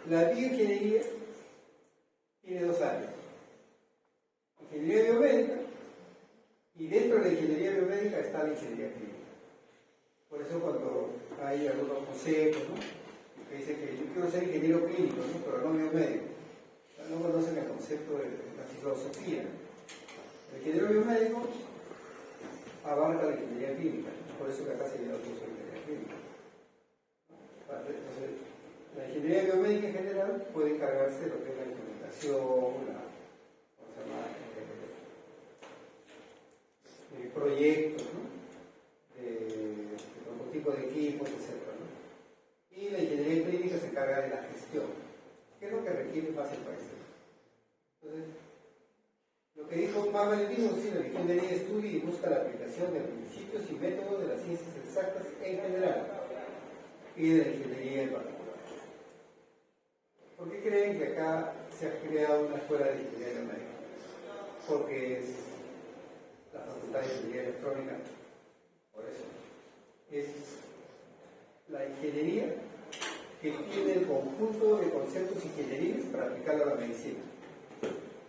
la bioingeniería tiene dos áreas. Ingeniería biomédica, y dentro de la ingeniería biomédica está la ingeniería clínica. Por eso cuando hay algunos conceptos, ¿no? Que dicen que yo quiero ser ingeniero clínico, ¿no? Pero no biomédico, no conocen el concepto de la filosofía. El ingeniero biomédico abarca la ingeniería clínica, por eso que acá se llama el curso de ingeniería clínica. Entonces, la ingeniería biomédica en general puede encargarse de lo que es la implementación, proyectos, ¿no? De prototipo de equipos, etc., ¿no? Y la ingeniería clínica se encarga de la gestión, que es lo que requiere más el país. Entonces, lo que dijo Marco Valentinuzzi, la ingeniería estudia y busca la aplicación de principios y métodos de las ciencias exactas en general y de la ingeniería en particular. ¿Por qué creen que acá se ha creado una escuela de ingeniería biomédica? Porque es la Facultad de Ingeniería Electrónica, por eso. es la ingeniería que tiene el conjunto de conceptos ingenieriles para aplicarlo a la medicina.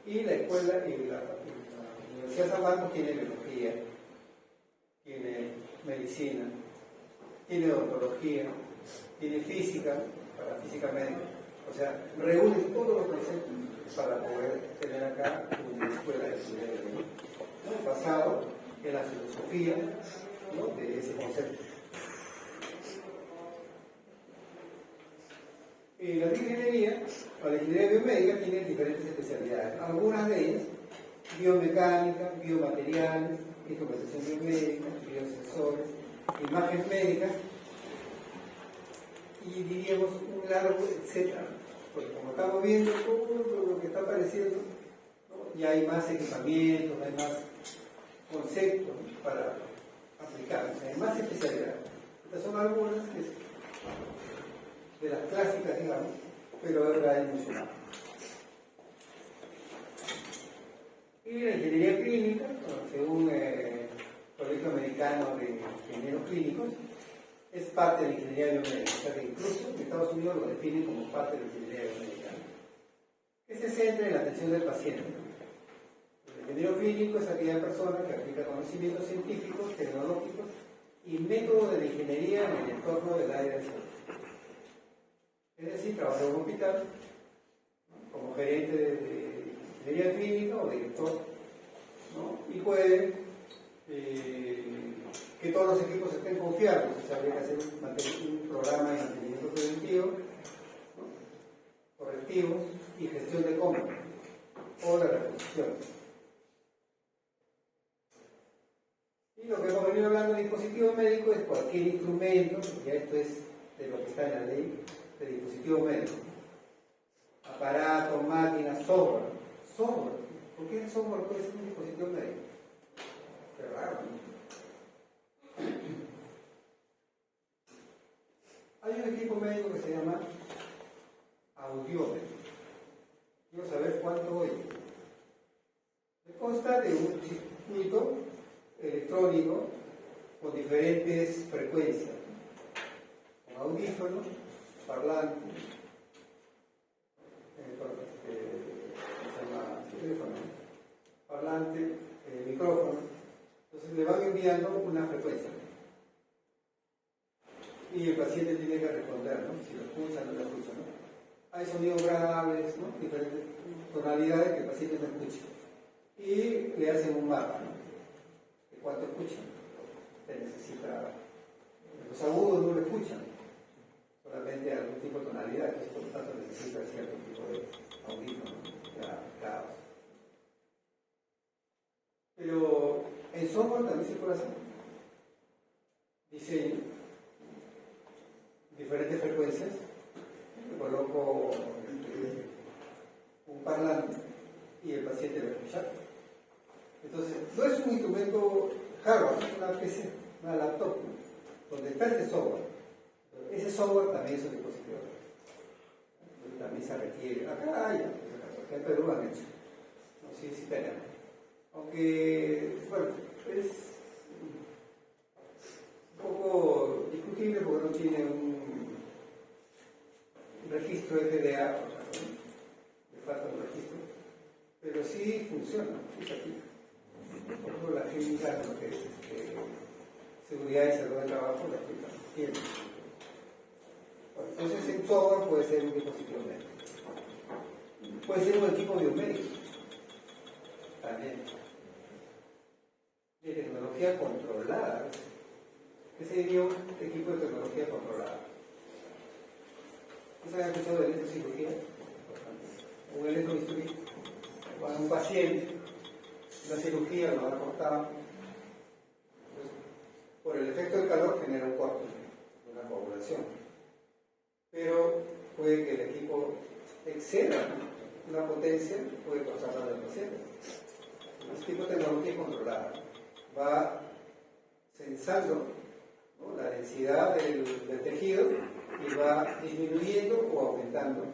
Y la escuela y la Universidad de San Marcos tiene biología, tiene medicina, tiene odontología, tiene física, para física médica. O sea, reúne todos los conceptos para poder tener acá una escuela de ingeniería, ¿no? Basado en la filosofía, ¿no?, de ese concepto. La ingeniería, o la ingeniería biomédica, tiene diferentes especialidades. Algunas de ellas, biomecánica, biomateriales, instrumentación biomédica, biosensores, imágenes médicas, y diríamos un largo etcétera. Porque como estamos viendo todo lo que está apareciendo, ¿no?, ya hay más equipamientos, hay más conceptos, ¿no?, para aplicar, o sea, hay más especialidades. Estas son algunas de las clásicas, digamos, pero ahora hay mucho más. Y la ingeniería clínica, según el Colegio Americano de Ingenieros Clínicos, es parte de la ingeniería biomédica, o sea que incluso en Estados Unidos lo definen como parte de la ingeniería biomédica, que se centra en la atención del paciente. El ingeniero clínico es aquella persona que aplica conocimientos científicos, tecnológicos y métodos de la ingeniería en el entorno del área de salud. Es decir, trabaja en un hospital, ¿no?, como gerente de ingeniería clínica o director, ¿no?, y puede que todos los equipos estén confiables. O sea, habría que hacer un programa de mantenimiento preventivo, ¿no?, correctivos y gestión de compra o de reposición. Y lo que hemos venido hablando de dispositivo médico es cualquier instrumento, porque esto es de lo que está en la ley de dispositivo médico. Aparatos, máquinas, software. Software. ¿Por qué el software puede ser un dispositivo médico? Qué raro, ¿no? Hay un equipo médico que se llama audiómetro. Quiero saber cuánto oye. Consta de un circuito electrónico con diferentes frecuencias, con audífonos, parlantes, parlante, micrófono. Entonces le van enviando una frecuencia y el paciente tiene que responder, ¿no?, si lo escucha o no lo escucha, ¿no? Hay sonidos graves, ¿no?, diferentes tonalidades que el paciente no escucha, y le hacen un mapa, ¿no?, de cuánto escuchan. Se necesita, los agudos no lo escuchan, solamente algún tipo de tonalidad, entonces por lo tanto necesita cierto tipo de audífono ya graves. Pero en software también se puede hacer diseño, diferentes frecuencias. Le coloco un parlante y el paciente lo escucha. Entonces, no es un instrumento hardware, es una PC, una laptop, ¿no?, donde está este software. Ese software también es un dispositivo. También se requiere. Acá hay, acá en Perú lo han hecho. No sé si tenemos. Aunque, bueno, es un poco discutible porque no tiene un registro FDA, le falta un registro, pero sí funciona, sí se aplica. Por ejemplo, la clínica, lo que es seguridad y salud del trabajo, la aplica, tiene. Bueno, entonces, el software puede ser un dispositivo médico, puede ser un equipo biomédico también, de tecnología controlada. ¿Qué sería un equipo de tecnología controlada? ¿Ustedes han escuchado de electrocirugía? Un electrobisturí. Cuando un paciente, la cirugía lo ha cortado, por el efecto del calor genera un corte, una coagulación. Pero puede que el equipo exceda una potencia, puede causar daño al paciente. Este tipo de tecnología controlada va censando, ¿no?, la densidad del tejido y va disminuyendo o aumentando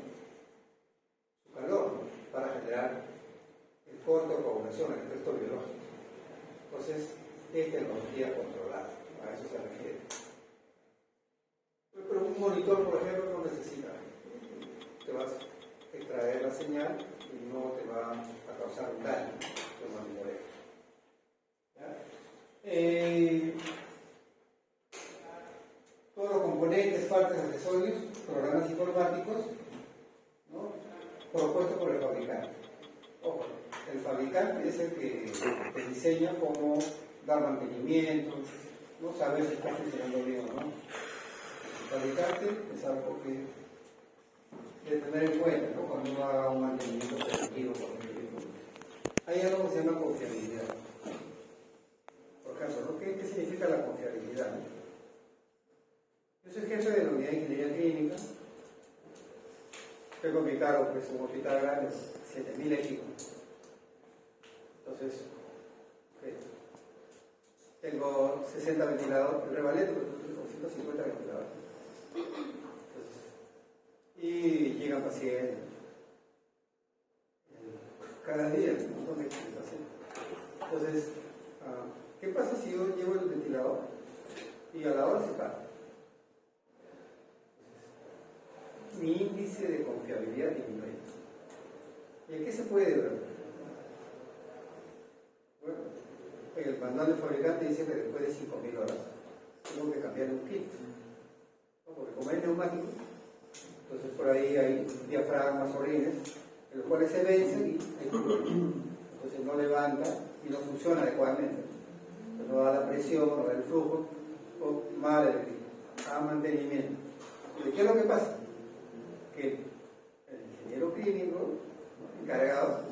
su calor, ¿no?, para generar el corte o coagulación, el efecto biológico. Entonces, es tecnología controlada, a eso se refiere. un monitor, por ejemplo, no necesita. Te vas a extraer la señal y no te va a causar un daño de monitoreo. Todos los componentes, partes, accesorios, programas informáticos, ¿no? Propuestos por el fabricante. Ojo, el fabricante es el que te diseña cómo dar mantenimiento, ¿no? Saber si está funcionando bien o no. El fabricante es algo que debe tener en cuenta, ¿no? Cuando uno haga un mantenimiento preventivo, por ejemplo. Hay algo que se llama confiabilidad. Por ejemplo, ¿no? ¿Qué significa la confiabilidad? Yo soy jefe de la unidad de ingeniería clínica. Tengo mi cargo, pues, un hospital grande, 7.000 equipos. Entonces, tengo 60 ventiladores, el revalento, tengo 150 ventiladores. Entonces, y llegan pacientes. Cada día, un montón de pacientes. Entonces, ¿qué pasa si yo llevo el ventilador y a la hora se para? Mi índice de confiabilidad disminuye. ¿Y a qué se puede ver? Bueno, en el manual del fabricante dice que después de 5.000 horas tengo que cambiar un kit, ¿no? Porque como es neumático, entonces por ahí hay diafragmas o rines, en los cuales se vencen y entonces no levanta y no funciona adecuadamente. Entonces no da la presión, no da el flujo, o mal el equipo, a mantenimiento. ¿Y qué es lo que pasa? Que el ingeniero clínico, ¿no?, encargado,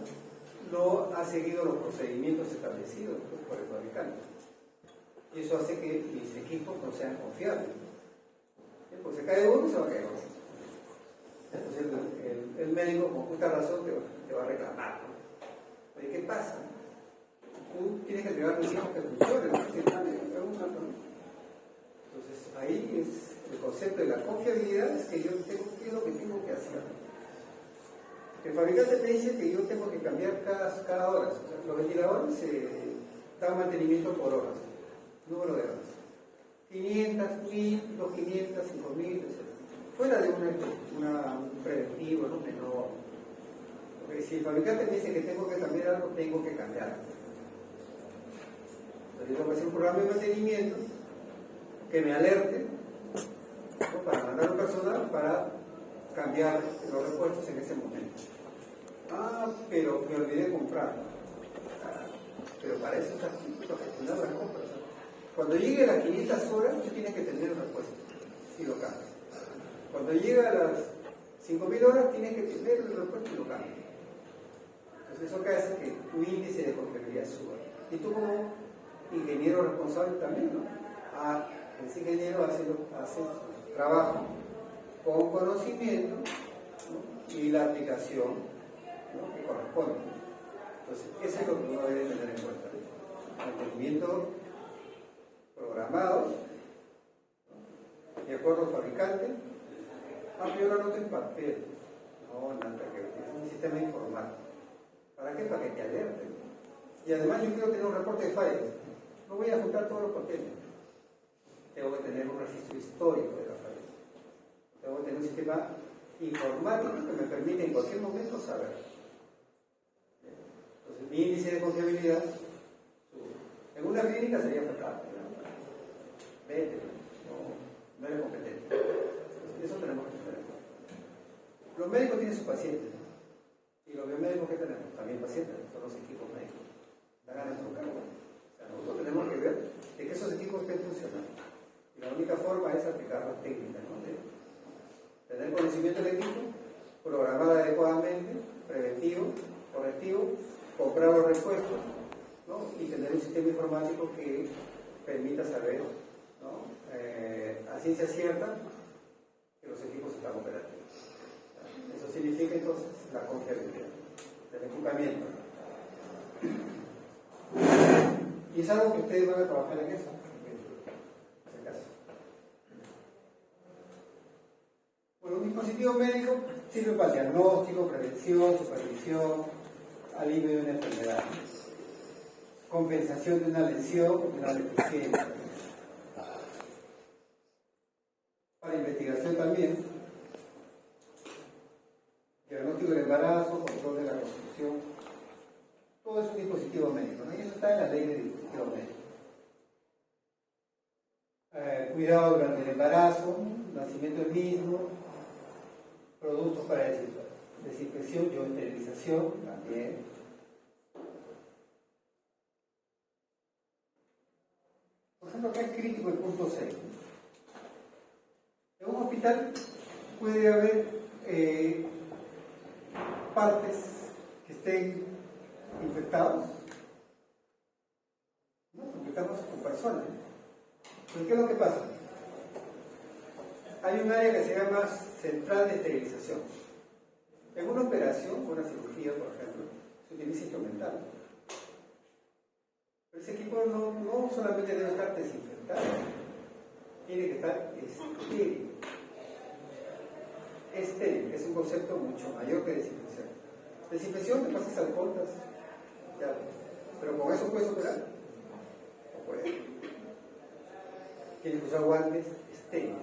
no ha seguido los procedimientos establecidos por el fabricante. Y eso hace que mis equipos no sean confiables. Pues se cae uno y se va a caer otro. Entonces el médico, con justa razón, te va a reclamar, ¿no? Oye, ¿qué pasa? Tú tienes que entregar tus equipos que funcionen, ¿no? Entonces ahí es el concepto de la confiabilidad, es que yo tengo qué es lo que tengo que hacer. El fabricante te dice que yo tengo que cambiar cada hora. O sea, los ventiladores dan mantenimiento por horas, número de horas. 500, 1000, 2500, 5000, etc. Fuera de un preventivo, ¿no? Menor. Porque si el fabricante me dice que tengo que cambiar algo, tengo que cambiarlo. Entonces yo tengo que hacer un programa de mantenimiento que me alerte, ¿no?, para mandar un personal para cambiar los repuestos en ese momento. Pero me olvidé comprar. Pero para eso está aquí, para gestionar las compras. Cuando llegue a las 500 horas, tú tienes que tener el repuesto y lo cambias. Cuando llega a las 5.000 horas, tienes que tener el repuesto y lo cambias. Entonces eso que hace que tu índice de confiabilidad suba. Y tú como ingeniero responsable también, ¿no? Ese ingeniero hace trabajo con conocimiento, ¿no?, y la aplicación, ¿no?, que corresponde. Entonces, eso es lo que uno debe tener en cuenta. Mantenimiento programado, ¿no?, de acuerdo al fabricante. Yo lo anoto en papel. No, nada que ver. Es un sistema informático. ¿Para qué? Para que te alerten. Y además yo quiero tener un reporte de fallas. No voy a juntar todos los papeles. Tengo que tener un registro histórico de la falla. Tengo que tener un sistema informático que me permite en cualquier momento saber. Entonces, mi índice de confiabilidad sube. En una clínica sería fatal. Vete, no eres competente. Entonces, eso tenemos que tener en cuenta. Los médicos tienen sus pacientes, ¿no? Y los biomédicos que tenemos, también pacientes, son los equipos médicos. Dan a nuestro cargo. O sea, nosotros tenemos que ver de que esos equipos estén funcionando. Y la única forma es aplicar las técnicas, ¿no? De tener conocimiento del equipo, programar adecuadamente, preventivo, correctivo, comprar los repuestos, ¿no?, y tener un sistema informático que permita saber, ¿no?, a ciencia cierta que los equipos están operativos. Eso significa entonces la confiabilidad del equipamiento. Y es algo que ustedes van a trabajar en eso. Bueno, un dispositivo médico sirve para diagnóstico, prevención, supervisión, alivio de una enfermedad, compensación de una lesión o de una deficiencia, para investigación Todo es un dispositivo médico, ¿no? Y eso está en la ley de dispositivo médico. Cuidado durante el embarazo, nacimiento del mismo, productos para desinfección y esterilización también. Por ejemplo, acá es crítico el punto 6. En un hospital puede haber partes que estén infectados, ¿no? Porque estamos con personas. ¿Pero qué es lo que pasa? Hay un área que se llama central de esterilización. En una operación, una cirugía, por ejemplo, se utiliza instrumental. Pero ese equipo no solamente debe estar desinfectado, tiene que estar estéril. Estéril, que es un concepto mucho mayor que desinfección. Desinfección, te pasas alcohol, ya, pero con eso puedes operar. No puedes. Tienes que usar guantes estériles.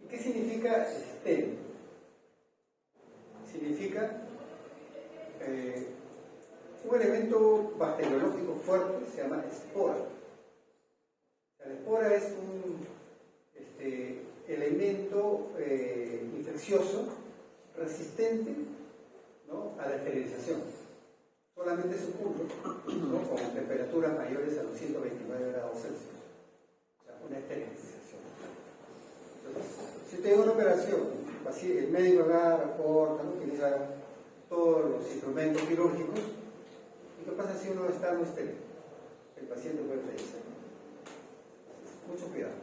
¿Y qué significa estéril? Significa un elemento bacteriológico fuerte, se llama espora. La espora es un elemento infeccioso resistente, ¿no?, a la esterilización. Solamente se ocurre, ¿no?, con temperaturas mayores a los 129 grados Celsius. O sea, una esterilización. Entonces, si tengo una operación, el médico agarra, corta, ¿no?, utiliza todos los instrumentos quirúrgicos. ¿Y qué pasa si uno está no estéril? El paciente puede fallecer. Mucho cuidado.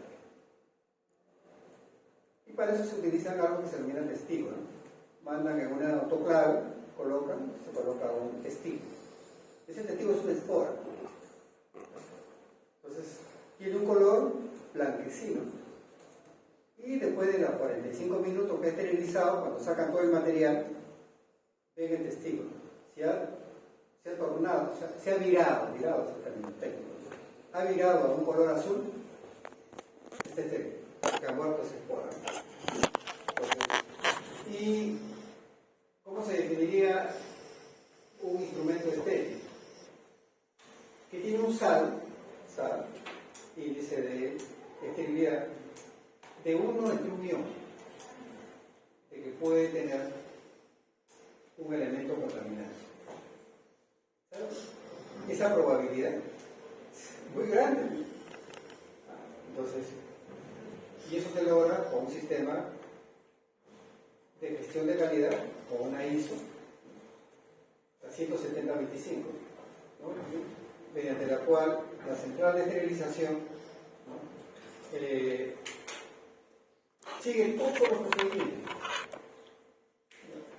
Y para eso se utilizan algo que se denomina testigo, ¿no? Mandan en una autoclave, se coloca un testigo. Ese testigo es una espora. Entonces, tiene un color blanquecino. Y después de los 45 minutos que ha esterilizado, cuando sacan todo el material, ven el testigo. Se ha tornado, se ha virado es el término técnico. Ha virado a un color azul, que ha muerto esa espora. ¿Y cómo se definiría un instrumento estéril? Que tiene un SAL, índice de esterilidad, de 1 entre 1 millón, de que puede tener un elemento contaminado. ¿Sabes? Esa probabilidad es muy grande. Entonces, y eso se logra con un sistema de gestión de calidad, con una ISO 17025, ¿no?, mediante la cual la central de esterilización, ¿no?, sigue todos los procedimientos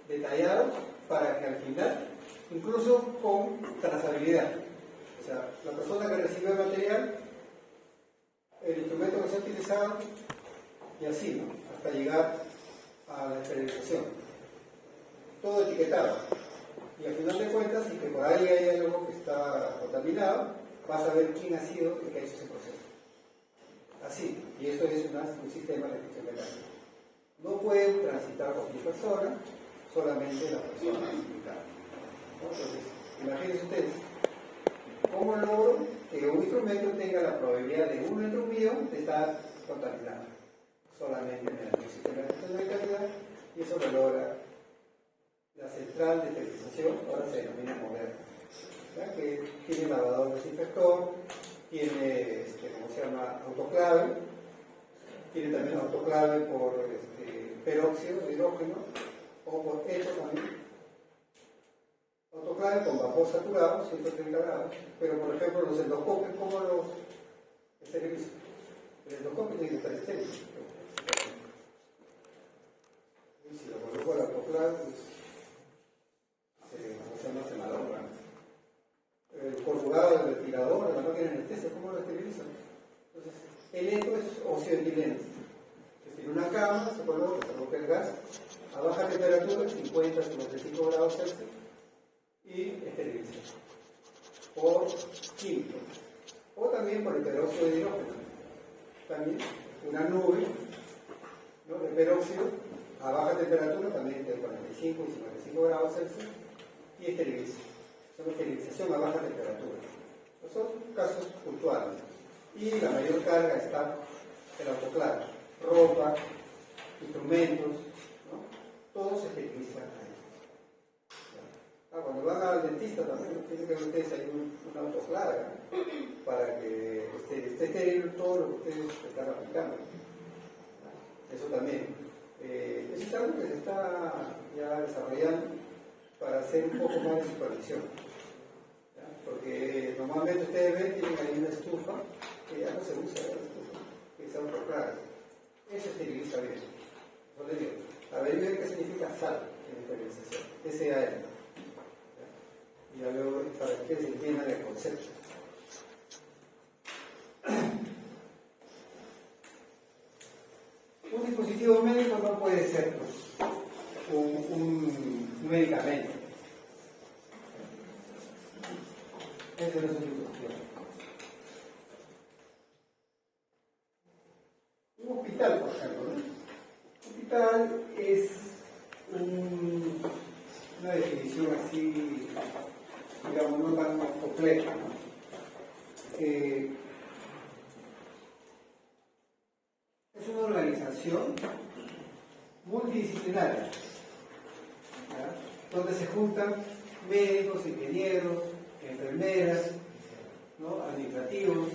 detallados para que al final, incluso con trazabilidad, o sea, la persona que recibió el material, el instrumento que se ha utilizado, y así, ¿no?, hasta llegar a la esterilización. Todo etiquetado. Y al final de cuentas, si que por ahí hay algo que está contaminado, vas a ver quién ha sido el que ha hecho ese proceso. Así. Y eso es un sistema de gestión de calidad. No pueden transitar cualquier persona, solamente las personas implicadas. Entonces, imagínense ustedes, ¿cómo logro que un instrumento tenga la probabilidad de 1 entre 1 millón de estar contaminado? Solamente mediante el sistema de gestión de calidad, y eso lo logra la central de esterilización, ahora se denomina moderna, ¿verdad?, que tiene lavador desinfector, tiene, ¿cómo se llama?, autoclave, tiene también autoclave por peróxido de hidrógeno, o por eto también, autoclave con vapor saturado, 130 grados, pero por ejemplo los endoscopios, ¿cómo los esterilizan? El endoscopio tiene que estar estéril. Y si lo coloco al autoclave, pues se malogra. El conjugado del respirador, de la máquina de anestesia, ¿cómo lo esterilizan? Entonces, el eto es oxidileno. Es decir, una cama se coloca el gas a baja temperatura, 50-55 grados Celsius, y esteriliza. Por químico. O también por el peróxido de hidrógeno. También una nube, ¿no?, de peróxido a baja temperatura, también de 45 y 55 grados Celsius, y esteriliza. se llama esterilización a baja temperatura. Son casos puntuales. Y la mayor carga está en el autoclave, ropa, instrumentos, ¿no? Todo se esteriliza ahí. Cuando van al dentista también tienen que ver ustedes ahí una autoclave, ¿no? Para que esté estéril todo lo que ustedes están aplicando. Eso también. Eso es algo que se está ya desarrollando para hacer un poco más de supervisión. ¿Ya? Porque normalmente ustedes ven, tienen ahí una estufa que ya no se usa, la estufa, que es autoclave. Eso esteriliza bien. No les digo. Averigüen qué significa sal en esterilización. SAL. Y ya luego para que se entiendan el concepto. Un dispositivo médico no puede ser un medicamento. Ese no es un dispositivo. Un hospital, por ejemplo, ¿no? Un hospital es una definición así, digamos, no tan completa, ¿no? Es una organización multidisciplinaria, ¿ya? Donde se juntan médicos, ingenieros, enfermeras, ¿no? Administrativos,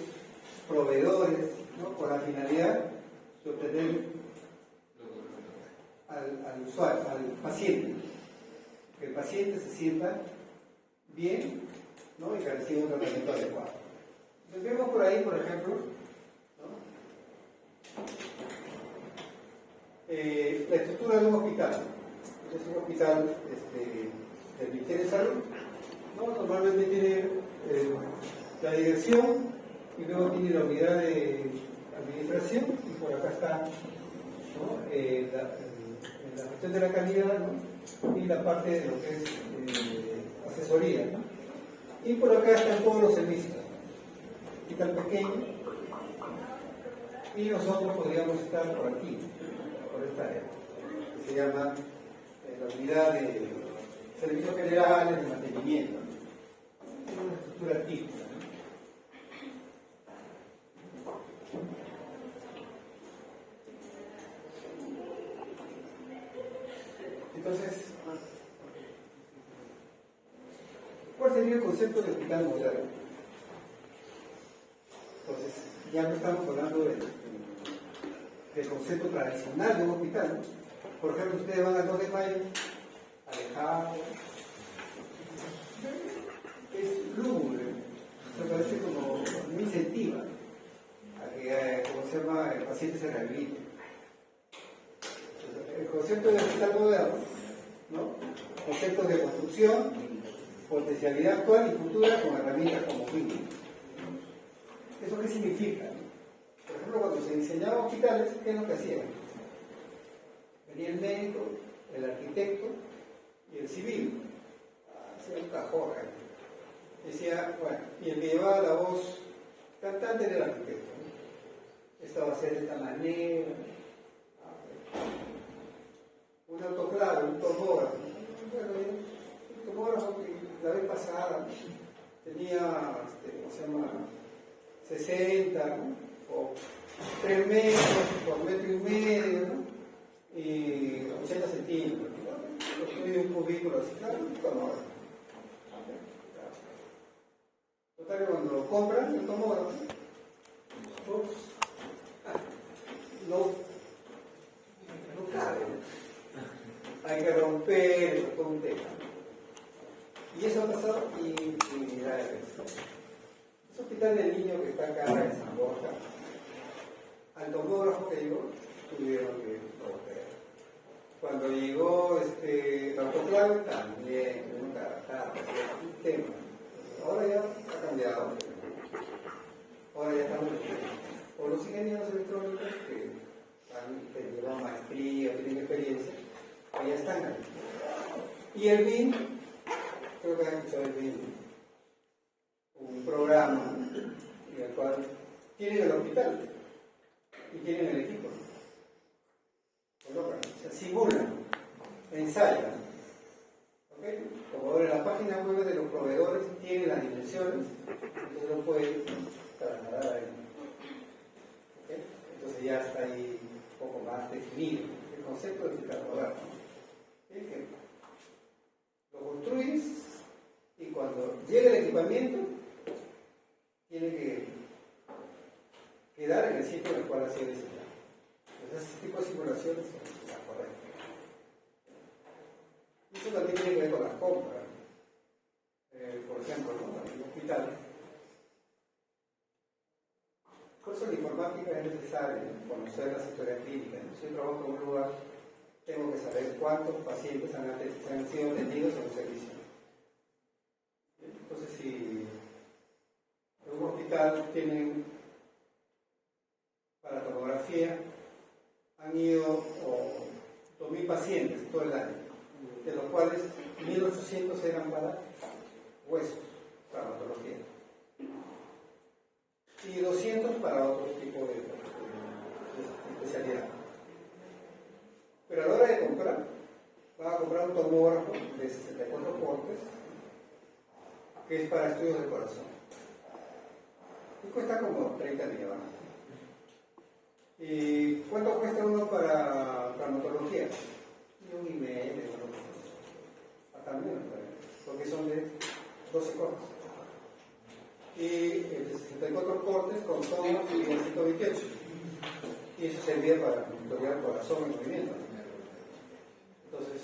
proveedores, ¿no? Con la finalidad de obtener al usuario, al paciente, que el paciente se sienta bien, ¿no? Y que reciba un tratamiento adecuado. Entonces, vemos por ahí, por ejemplo, la estructura de un hospital. Es un hospital del Ministerio de Salud, ¿no? Normalmente tiene la dirección y luego tiene la unidad de administración y por acá está, ¿no? la gestión de la calidad, ¿no? Y la parte de lo que es asesoría, ¿no? Y por acá están todos los servicios. Hospital pequeño y nosotros podríamos estar por aquí, por esta área, que se llama la unidad de servicios generales de mantenimiento. Es una estructura típica, ¿no? Entonces, ¿cuál sería el concepto de hospital moderno? Entonces, ya no estamos hablando del concepto tradicional de un hospital, ¿no? Por ejemplo, ustedes van al 2 de mayo, alejado, es lúgubre, me parece como muy incentiva a que, como se llama, el paciente se rehabilite. Entonces, el concepto de hospital moderno, ¿no? Conceptos de construcción, potencialidad actual y futura con herramientas como clínica. ¿Eso qué significa? Por ejemplo, cuando se diseñaban hospitales, ¿qué es lo que hacían? Venía el médico, el arquitecto y el civil. Hacía un cajón. Decía, bueno, y el que llevaba la voz cantante era el arquitecto, ¿no? Esta va a ser de esta manera. Un autoclave, un tomógrafo. Bueno, un tomógrafo que la vez pasada tenía, ¿cómo se llama? 60, ¿no? O 3 metros por metro y medio, ¿no? Y 80 centímetros. Construye un cubículo así, claro, un tomógrafo. Total, que cuando lo compran, el tomógrafo, no cabe. Hay que romper todo un tema. Y eso ha pasado infinidad de veces. Ese hospital del niño que está acá en San Borja, al tomógrafo que llegó, tuvieron que romper. Cuando llegó el autoclave, también tuvieron que adaptar, un tema. Ahora ya ha cambiado. Ahora ya estamos con los ingenieros electrónicos que llevan maestría, tienen experiencia, que ya están ahí. Y el BIM, creo que han escuchado el BIM, un programa en el cual tienen el hospital y tienen el equipo. Colocan, o sea, simulan, ensayan. ¿Ok? Como ahora la página web de los proveedores tiene las dimensiones, entonces lo puede trasladar ahí. ¿Okay? Entonces ya está ahí un poco más definido el concepto de hospital moderno. ¿Okay? Que lo construyes y cuando llegue el equipamiento tiene que quedar en el sitio en el cual ha sido diseñado. Entonces, ese tipo de simulaciones son las correctas. Y eso también tiene que ver con las compras. Por ejemplo, ¿no? En un hospital. Por eso la informática es necesaria, conocer las historias clínicas. Si yo trabajo en un lugar, tengo que saber cuántos pacientes han sido atendidos en un servicio. Entonces, si en un hospital tienen para tomografía, han ido 2.000 pacientes todo el año, de los cuales 1.800 eran para huesos, traumatología, y 200 para otro tipo de especialidad. Pero a la hora de comprar, van a comprar un tomógrafo de 64 portes, que es para estudios del corazón, y cuesta como 30 millones. ¿Y cuánto cuesta uno para traumatología? 1,5 millones, hasta menos, porque son de 12 cortes. Y el de 64 cortes con todo y el 128. Y eso servía para monitorear el corazón en movimiento. Entonces,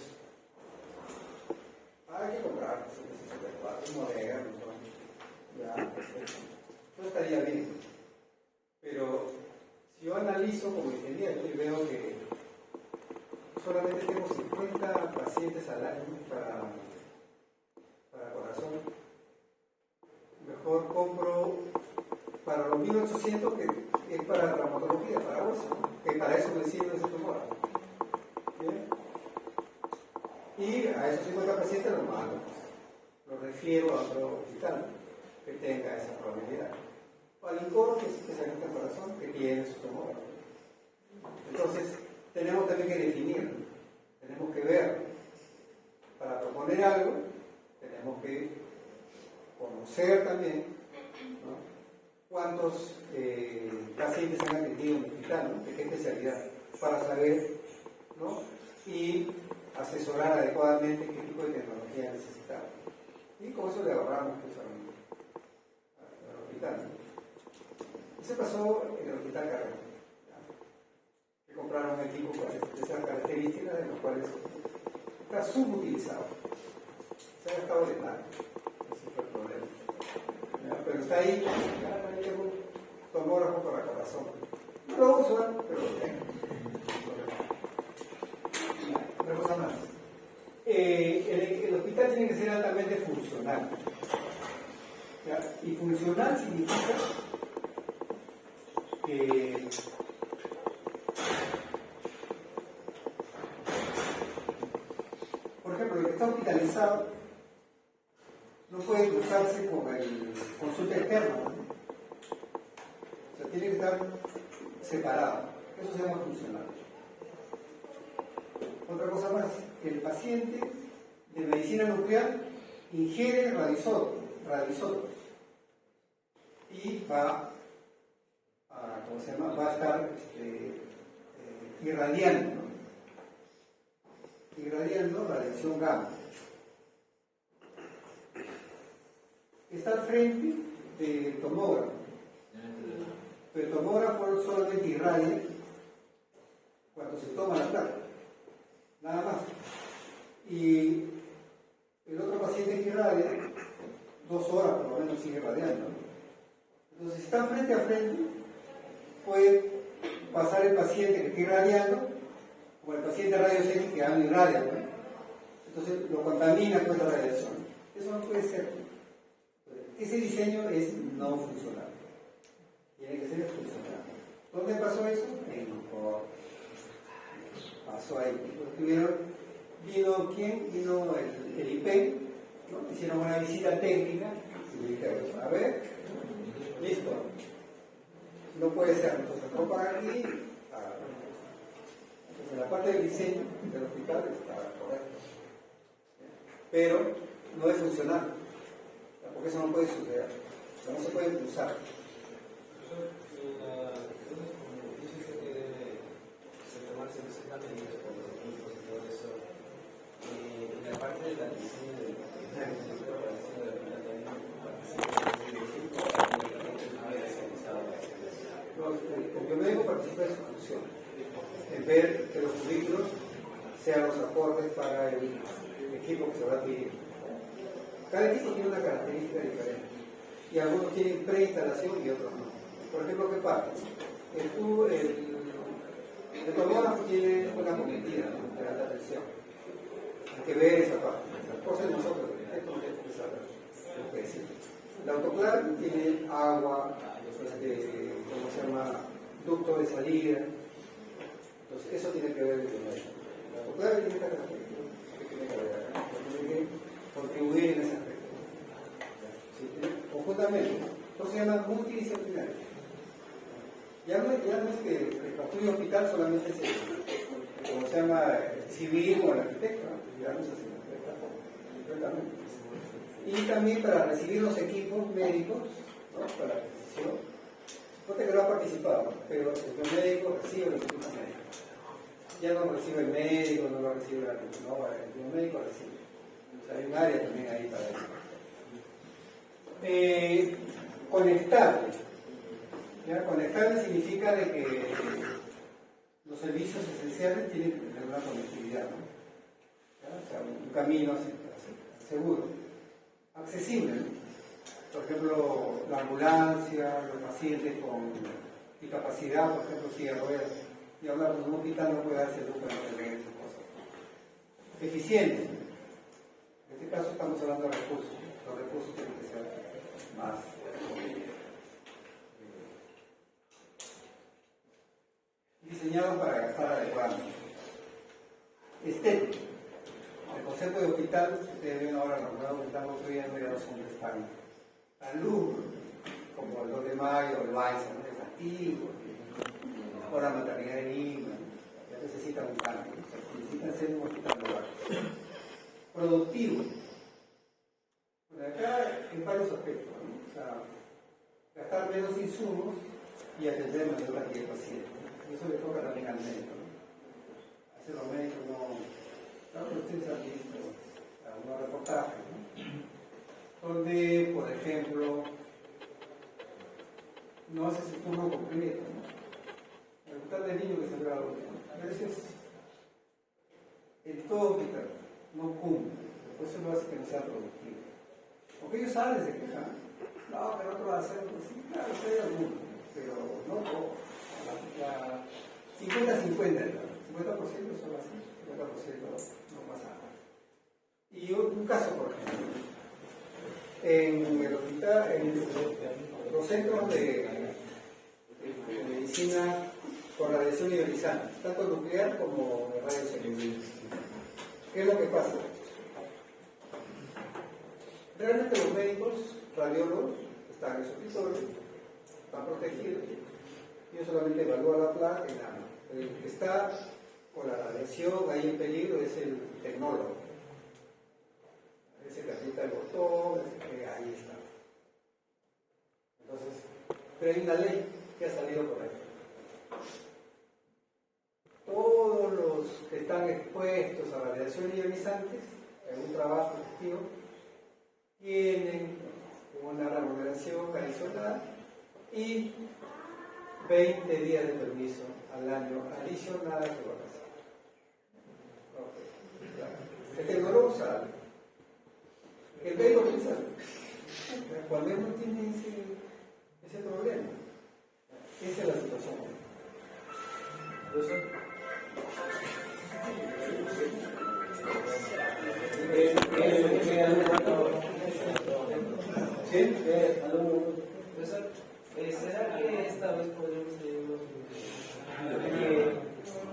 hay que comprar 164, moderno, ya, no estaría bien. Pero si yo analizo como ingeniero y veo que solamente tengo 50 pacientes al año para corazón, mejor compro para los 1.800 que es para traumatología, para hueso, que para eso me sirve ese tumor. ¿Bien? Y a esos 50 pacientes los mando, los refiero a otro hospital que tenga esa probabilidad. Al INCOR, que es especialista en corazón, que tiene su tumor. Entonces, tenemos también que definir, tenemos que ver, para proponer algo, tenemos que conocer también, ¿no?, cuántos pacientes han atendido en el hospital, ¿no?, de qué especialidad, para saber, ¿no?, y asesorar adecuadamente qué tipo de tecnología necesitamos. Y con eso le ahorramos pues, al hospital, ¿no? Eso pasó en el hospital Carrera, que compraron un equipo con esas características, de los cuales está subutilizado. Se ha gastado de nada. Ese fue el problema. Pero está ahí, ahí tengo un tomógrafo para corazón. No lo uso, pero lo tengo. Una cosa más. El hospital tiene que ser altamente funcional. ¿Ya? Y funcional significa que por ejemplo, el que está hospitalizado no puede cruzarse con el consulta externa, ¿no? O sea, tiene que estar separado. Eso se llama funcional. Otra cosa más, que el paciente de medicina nuclear ingiere radioisótopos y va a estar irradiando radiación gamma. Está al frente del tomógrafo, pero el tomógrafo solamente irradia cuando se toma la placa, nada más. Y el otro paciente que irradia 2 horas por lo menos sigue radiando. Entonces, si están frente a frente, puede pasar el paciente que está irradiando como el paciente rayos X que no irradia, ¿no? Entonces lo contamina con la radiación. Eso no puede ser. Ese diseño es no funcional. Tiene que ser funcional. ¿Dónde pasó eso? En Nucor. Pasó ahí. Vino ¿quién? Vino el IP, ¿no? Hicieron una visita técnica y dijeron, a ver, listo. No puede ser, entonces no para aquí. Entonces la parte del diseño del hospital está correcta. pero no es funcional, porque eso no puede suceder, no se puede usar. La parte de la diseño del el biomédico participa en su función, en ver que los currículos sean los aportes para el equipo que se va a adquirir. Cada equipo tiene una característica diferente y algunos tienen preinstalación y otros no. Por ejemplo, ¿qué pasa? El tomógrafo tiene una cometida, ¿no?, de alta tensión. Hay que ver esa parte. Las cosas de nosotros, lo que decir. El autoclave tiene agua, ¿cómo se llama?, ducto de salida. Entonces, eso tiene que ver con eso. El autoclave tiene esta característica que tiene que ver acá, tiene que contribuir en ese aspecto. ¿Sí? Conjuntamente, esto se llama multidisciplinario. Ya no es que el construir un hospital solamente es como se llama, el civil o el arquitecto, ¿no? Ya no es así, completamente. Y también para recibir los equipos médicos, ¿no?, para la adquisición. No te que no ha participado, pero el médico recibe los equipos médicos. Ya no recibe el médico, no lo recibe el arquitecto, no, el médico recibe. O sea, hay un área también ahí para eso. Conectable. ¿Ya? Conectable significa de que los servicios esenciales tienen que tener una conectividad, ¿no? ¿Ya? O sea, un camino seguro, accesible, ¿no? Por ejemplo, la ambulancia, los pacientes con discapacidad, por ejemplo, silla de ruedas, y hablar con un hospital no puede darse el lujo de no tener esas cosas. Eficiente. En este caso estamos hablando de recursos. Los recursos tienen que ser más diseñados para gastar adecuadamente. Estético. El concepto de hospital, ustedes ven ahora nombrado que estamos construyendo, ya no son de España. Tan lúgubre, como el 2 de mayo, el Baiza, ¿no?, es antiguo, o la maternidad de Lima, ya necesitan un cambio, o sea, necesitan ser un hospital global. Productivo. Bueno, acá en varios aspectos, ¿no? O sea, gastar menos insumos y atender mayor cantidad de pacientes. Eso le toca también al médico, ¿no? A veces los médicos no. Claro que ustedes han visto algunos reportajes, ¿no?, donde, por ejemplo, no hace su turno completo, ¿no? El hospital de niños que se graba, a veces el todo hospital no cumple, por eso lo hace que no sea productivo. Porque ellos saben, se quejan, no, pero otro va a hacer, pues sí, claro, ustedes algunos, pero no todo. 50-50, 50% son así, 50% no pasa nada. Y un caso, por ejemplo, en el hospital, en los centros de medicina con radiación ionizante, tanto nuclear como de rayos X. ¿Qué es lo que pasa? Realmente los médicos, radiólogos, están en su escritorio, están protegidos. Yo solamente evalúo la placa y nada. El que está con la radiación ahí en peligro es el tecnólogo. Ese que aprieta el botón, ese que ahí está. Entonces, pero hay una ley que ha salido por ahí. Todos los que están expuestos a radiaciones ionizantes en un trabajo efectivo tienen una remuneración adicional y 20 días de permiso al año adicional de vacaciones. Okay. El tecnólogo sabe. El médico piensa, cuando él no tiene ese problema. Esa es la situación. ¿Sí? ¿Será que esta vez podemos seguirnos?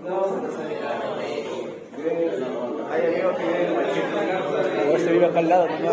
No vamos a pasar el. Se vive acá al lado, ¿no?